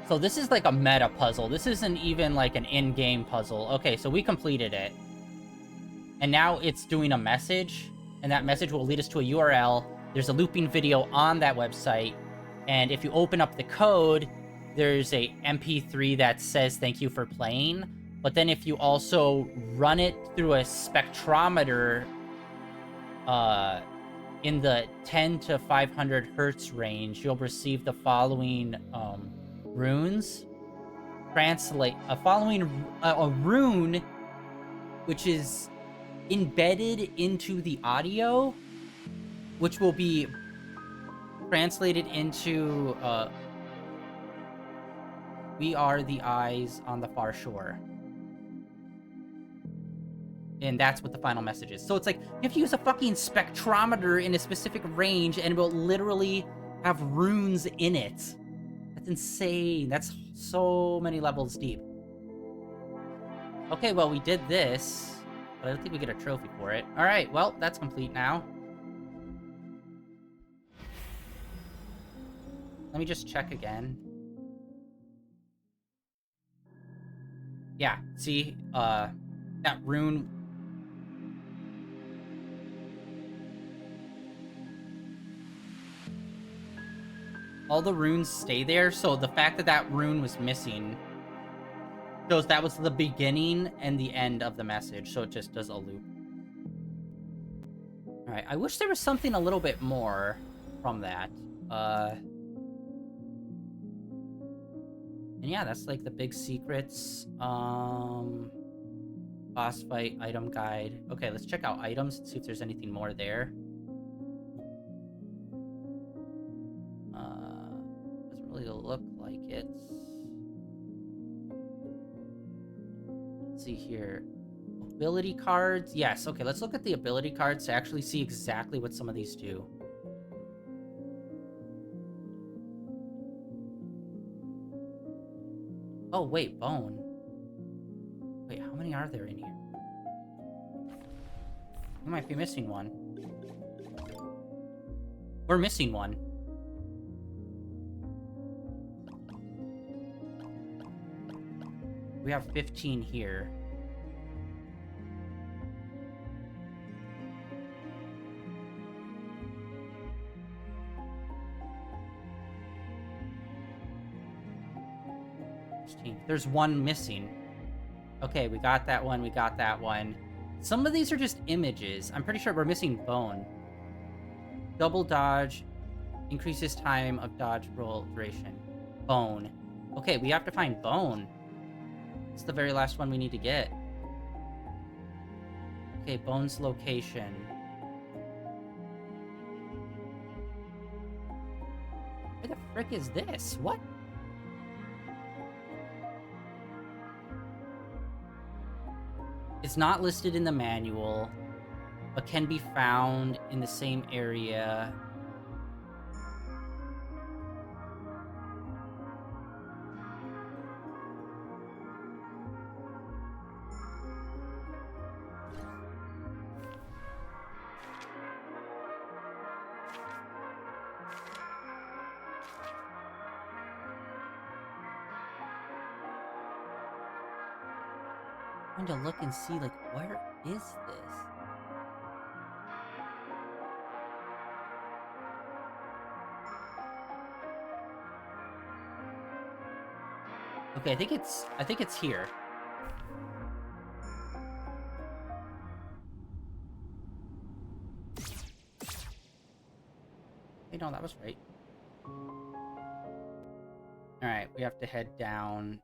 So this is like a meta puzzle. This isn't even like an in-game puzzle. Okay, so we completed it. And now it's doing a message, and that message will lead us to a URL. There's a looping video on that website, and if you open up the code, there's a MP3 that says thank you for playing. But then if you also run it through a spectrometer in the 10 to 500 hertz range, you'll receive the following runes. Translate a rune, which is embedded into the audio, which will be translated into we are the eyes on the far shore. And that's what the final message is. So it's like, you have to use a fucking spectrometer in a specific range, and it will literally have runes in it. That's insane. That's so many levels deep. Okay, well, we did this, but I don't think we get a trophy for it. Alright, well, that's complete now. Let me just check again. Yeah, see? That rune... all the runes stay there, so the fact that that rune was missing shows that was the beginning and the end of the message, so it just does a loop. Alright, I wish there was something a little bit more from that. And yeah, that's like the big secrets. Boss fight, item guide. Okay, let's check out items and see if there's anything more there. Doesn't really look like it. Let's see here. Ability cards. Yes, okay, let's look at the ability cards to actually see exactly what some of these do. Oh, wait, bone. Wait, how many are there in here? We might be missing one. We're missing one. We have 15 here. There's one missing. Okay, we got that one, we got that one. Some of these are just images. I'm pretty sure we're missing bone. Double dodge increases time of dodge roll duration. Bone. Okay, we have to find bone. It's the very last one we need to get. Okay, bone's location. Where the frick is this? What? It's not listed in the manual, but can be found in the same area. I'm trying to look and see, like, where is this? Okay, I think it's here. Hey, no, that was right. Alright, we have to head down.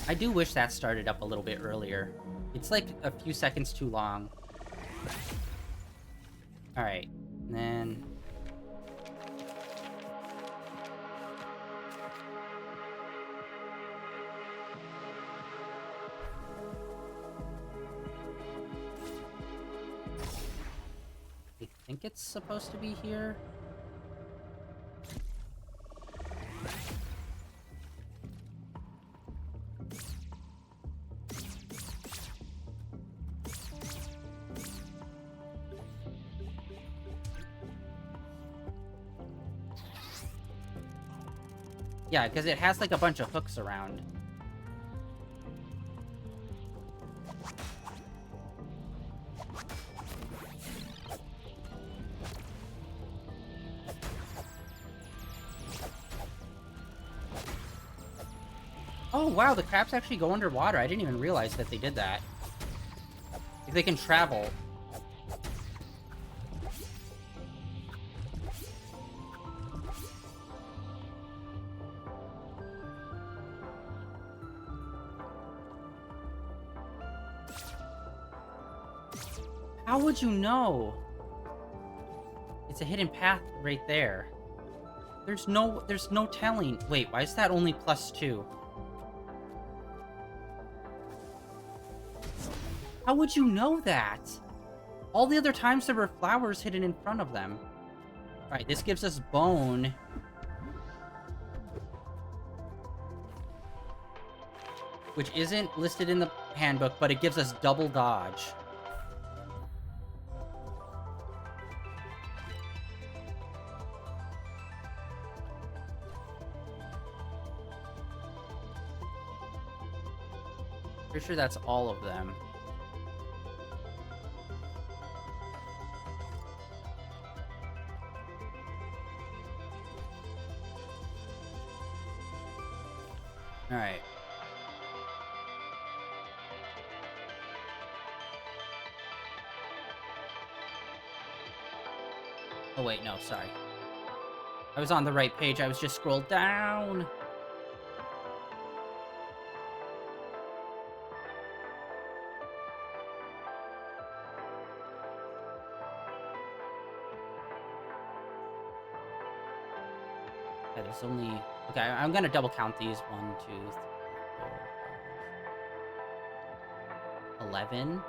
I do wish that started up a little bit earlier. It's like a few seconds too long. Alright, and then... I think it's supposed to be here. Yeah, because it has like a bunch of hooks around. Oh, wow, the crabs actually go underwater. I didn't even realize that they did that. If they can travel. How would you know? It's a hidden path right there. There's no telling. Wait, why is that only +2? How would you know that? All the other times there were flowers hidden in front of them. Alright, this gives us bone. Which isn't listed in the handbook, but it gives us double dodge. Pretty sure that's all of them. Alright. Oh wait, no, sorry. I was on the right page, I was just scrolled down! Okay, there's only... Okay, I'm gonna double count these. 1, 2, 3, 4, 5, 11,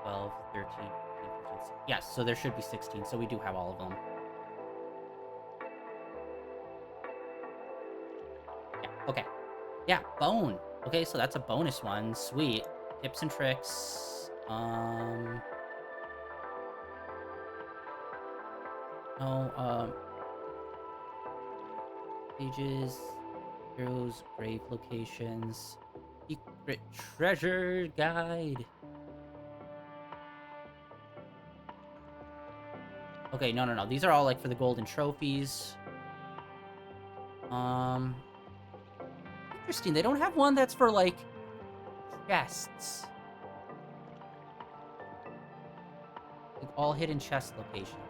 12, 13, 14, 15, 16. Yes, so there should be 16, so we do have all of them. Yeah, okay. Yeah, bone. Okay, so that's a bonus one. Sweet. Tips and tricks. Pages, heroes, grave locations, secret treasure guide. Okay, no. These are all, like, for the golden trophies. Interesting. They don't have one that's for, like, chests. Like, all hidden chest locations.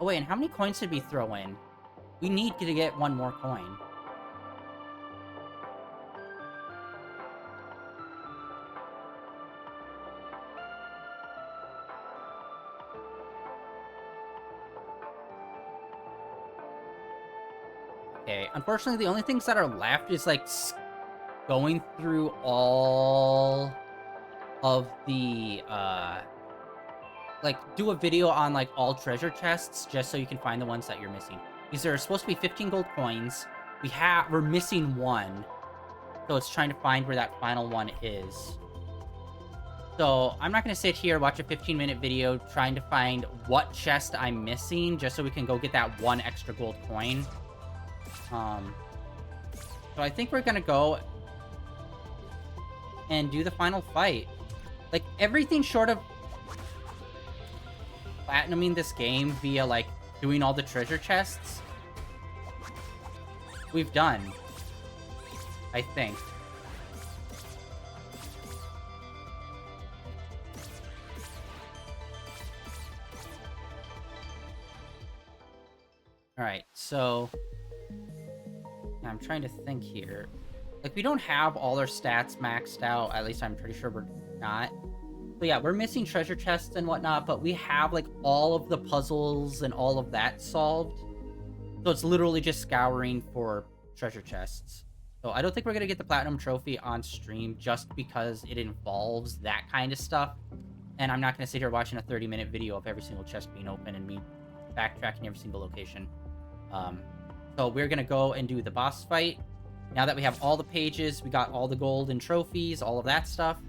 Oh, wait, and how many coins did we throw in? We need to get one more coin. Okay, unfortunately, the only things that are left is, like, going through all of the, like, do a video on, like, all treasure chests, just so you can find the ones that you're missing. Because there are supposed to be 15 gold coins. We're missing one. So it's trying to find where that final one is. So I'm not going to sit here, watch a 15-minute video trying to find what chest I'm missing just so we can go get that one extra gold coin. So I think we're going to go and do the final fight. Like, everything short of platinuming this game via, like, doing all the treasure chests, we've done. I think. Alright, so I'm trying to think here. Like, we don't have all our stats maxed out. At least I'm pretty sure we're not. So yeah, we're missing treasure chests and whatnot, but we have, like, all of the puzzles and all of that solved. So it's literally just scouring for treasure chests. So I don't think we're going to get the platinum trophy on stream just because it involves that kind of stuff. And I'm not going to sit here watching a 30-minute video of every single chest being open and me backtracking every single location. So we're going to go and do the boss fight. Now that we have all the pages, we got all the gold and trophies, all of that stuff.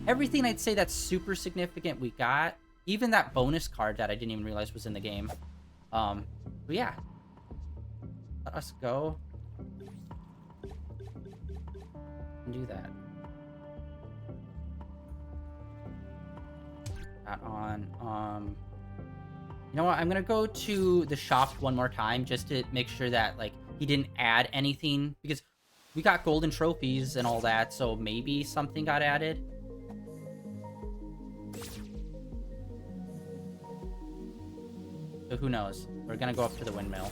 Everything I'd say that's super significant we got. Even that bonus card that I didn't even realize was in the game. But yeah. Let us go and do that. That on, you know what? I'm gonna go to the shop one more time just to make sure that, like, he didn't add anything, because we got golden trophies and all that, so maybe something got added. So who knows? We're gonna go up to the windmill.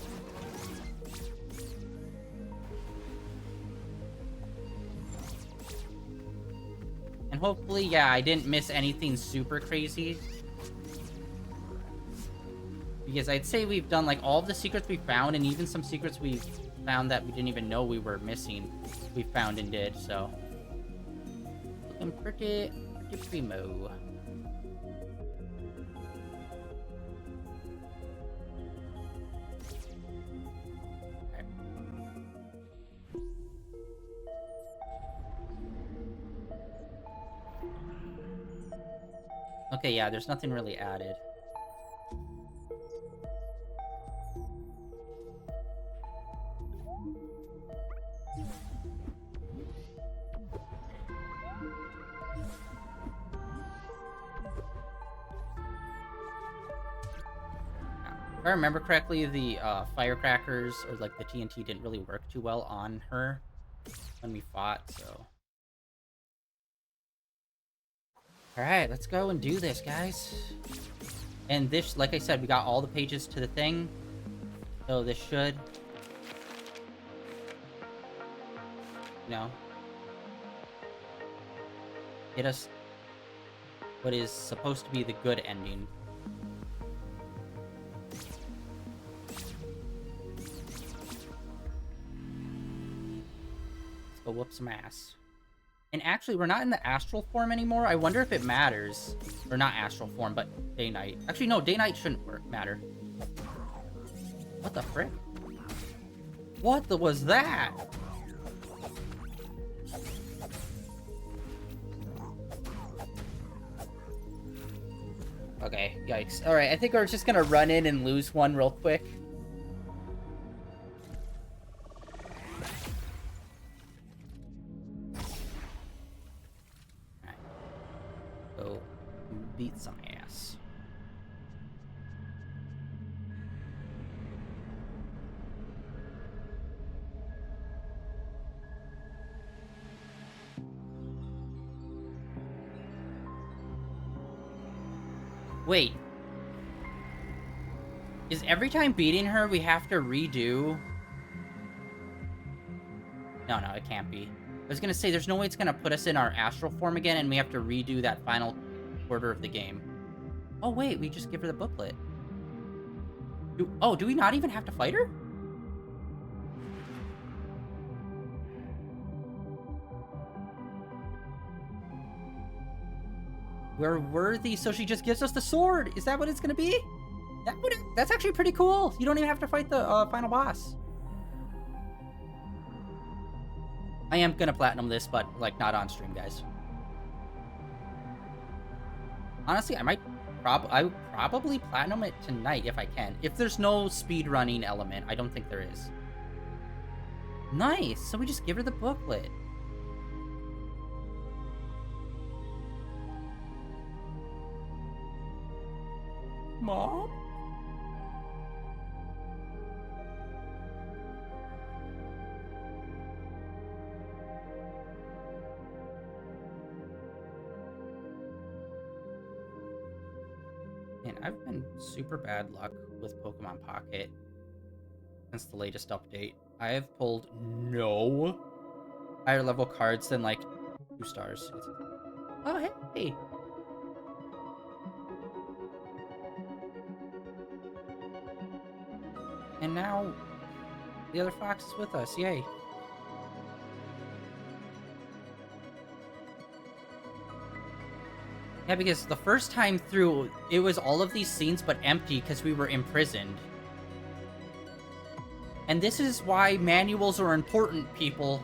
And hopefully, yeah, I didn't miss anything super crazy. Because I'd say we've done, like, all of the secrets we found, and even some secrets we found that we didn't even know we were missing, we found and did, so. Looking pretty primo. Okay, yeah, there's nothing really added. If I remember correctly, the firecrackers, or like the TNT, didn't really work too well on her when we fought, so. Alright, let's go and do this, guys. And this, like I said, we got all the pages to the thing, so this should, you know, get us what is supposed to be the good ending. Let's go whoop some ass. And actually, we're not in the astral form anymore. I wonder if it matters. Or not astral form, but day-night. Actually, no, day-night shouldn't matter. What the frick? What was that? Okay, yikes. Alright, I think we're just gonna run in and lose one real quick. Beat some ass. Wait. Is every time beating her we have to redo? No, it can't be. I was gonna say, there's no way it's gonna put us in our astral form again and we have to redo that final quarter of the game. Oh wait, we just give her the booklet. Do we not even have to fight her? We're worthy, so she just gives us the sword. Is that what it's gonna be? That's actually pretty cool. You don't even have to fight the final boss. I am gonna platinum this, but, like, not on stream, guys. Honestly, I would probably platinum it tonight if I can. If there's no speed running element, I don't think there is. Nice. So we just give her the booklet. Mom? Man, I've been super bad luck with Pokemon Pocket since the latest update. I have pulled no higher level cards than like 2 stars. Oh, hey. And now the other fox is with us. Yay. Yeah, because the first time through, it was all of these scenes but empty because we were imprisoned. And this is why manuals are important, people.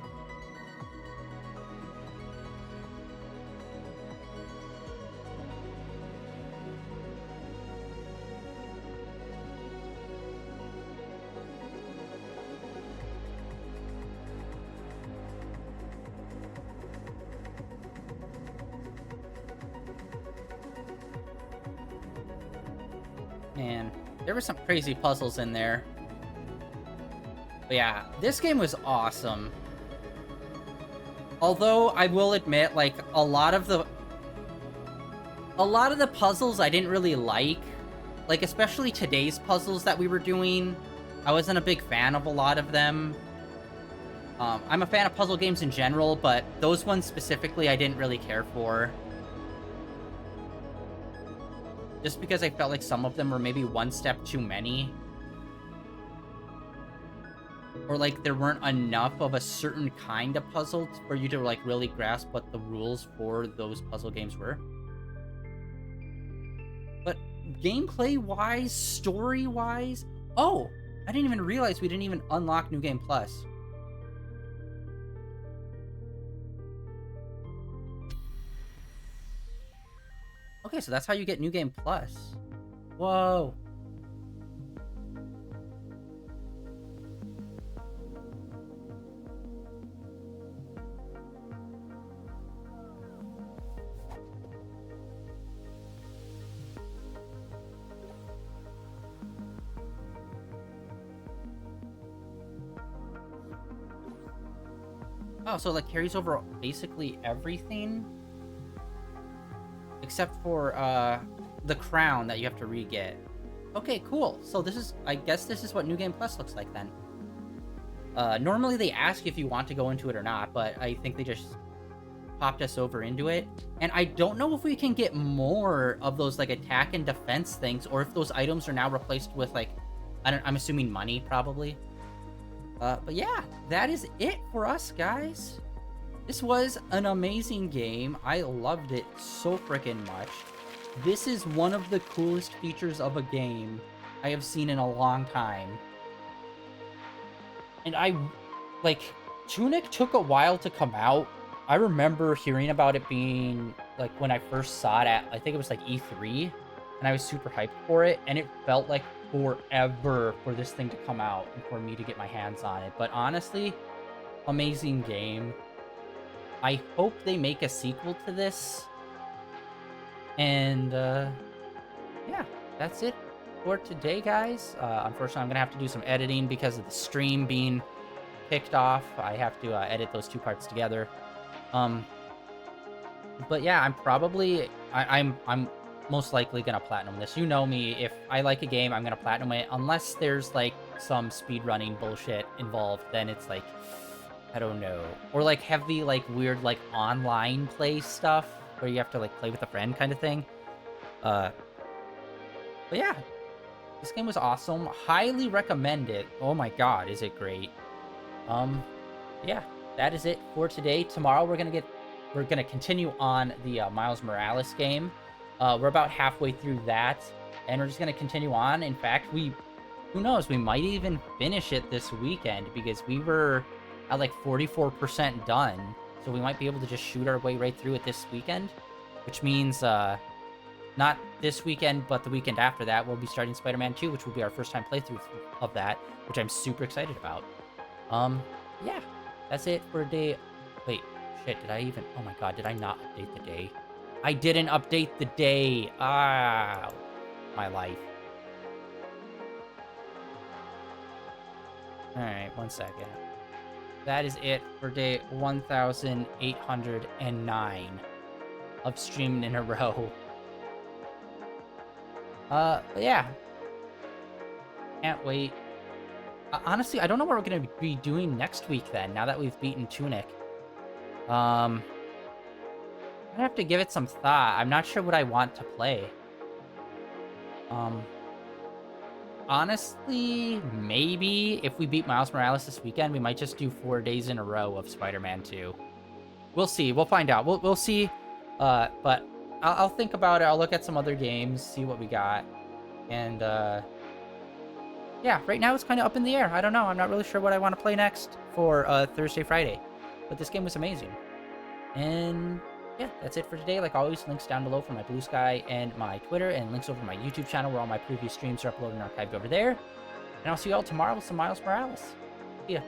Man, there were some crazy puzzles in there. But yeah, this game was awesome. Although I will admit, like, a lot of the puzzles I didn't really like. Like, especially today's puzzles that we were doing. I wasn't a big fan of a lot of them. I'm a fan of puzzle games in general, but those ones specifically I didn't really care for. Just because I felt like some of them were maybe one step too many. Or like there weren't enough of a certain kind of puzzle for you to like really grasp what the rules for those puzzle games were. But gameplay-wise, story-wise... Oh! I didn't even realize we didn't even unlock New Game Plus. Okay, so that's how you get New Game Plus. Whoa. Oh, so like carries over basically everything? Except for the crown that you have to re-get. Okay, cool. So this is, I guess this is what New Game Plus looks like then. Normally they ask if you want to go into it or not, but I think they just popped us over into it. And I don't know if we can get more of those like attack and defense things, or if those items are now replaced with like, I'm assuming money probably. But yeah, that is it for us, guys. This was an amazing game. I loved it so freaking much. This is one of the coolest features of a game I have seen in a long time. And Tunic took a while to come out. I remember hearing about it being, like, when I first saw it at, I think it was, like, E3. And I was super hyped for it. And it felt like forever for this thing to come out and for me to get my hands on it. But honestly, amazing game. I hope they make a sequel to this. And, yeah, that's it for today, guys. Unfortunately, I'm going to have to do some editing because of the stream being picked off. I have to edit those two parts together. But yeah, I'm most likely going to platinum this. You know me, if I like a game, I'm going to platinum it. Unless there's, like, some speedrunning bullshit involved, then it's like... I don't know. Or, like, heavy, like, weird, like, online play stuff where you have to, like, play with a friend kind of thing. But yeah. This game was awesome. Highly recommend it. Oh my god, is it great. Yeah. That is it for today. Tomorrow we're gonna continue on the Miles Morales game. We're about halfway through that. And we're just gonna continue on. In fact, who knows, we might even finish it this weekend because we were... at like 44% done, so we might be able to just shoot our way right through it this weekend, which means not this weekend, but the weekend after that, we'll be starting Spider-Man 2, which will be our first time playthrough of that, which I'm super excited about. Yeah, that's it for day. Wait, shit, did I even? Oh my god, did I not update the day? I didn't update the day. Ah, my life. All right, 1 second. That is it for day 1,809 of streaming in a row. But yeah. Can't wait. Honestly, I don't know what we're going to be doing next week then, now that we've beaten Tunic. I have to give it some thought. I'm not sure what I want to play. Honestly, maybe if we beat Miles Morales this weekend, we might just do 4 days in a row of Spider-Man 2. We'll see. We'll find out. We'll see. But I'll think about it. I'll look at some other games, see what we got. And, yeah, right now it's kind of up in the air. I don't know. I'm not really sure what I want to play next for Thursday, Friday. But this game was amazing. And yeah, that's it for today. Like always, links down below for my Blue Sky and my Twitter, and links over my YouTube channel where all my previous streams are uploaded and archived over there. And I'll see you all tomorrow with some Miles Morales. See ya.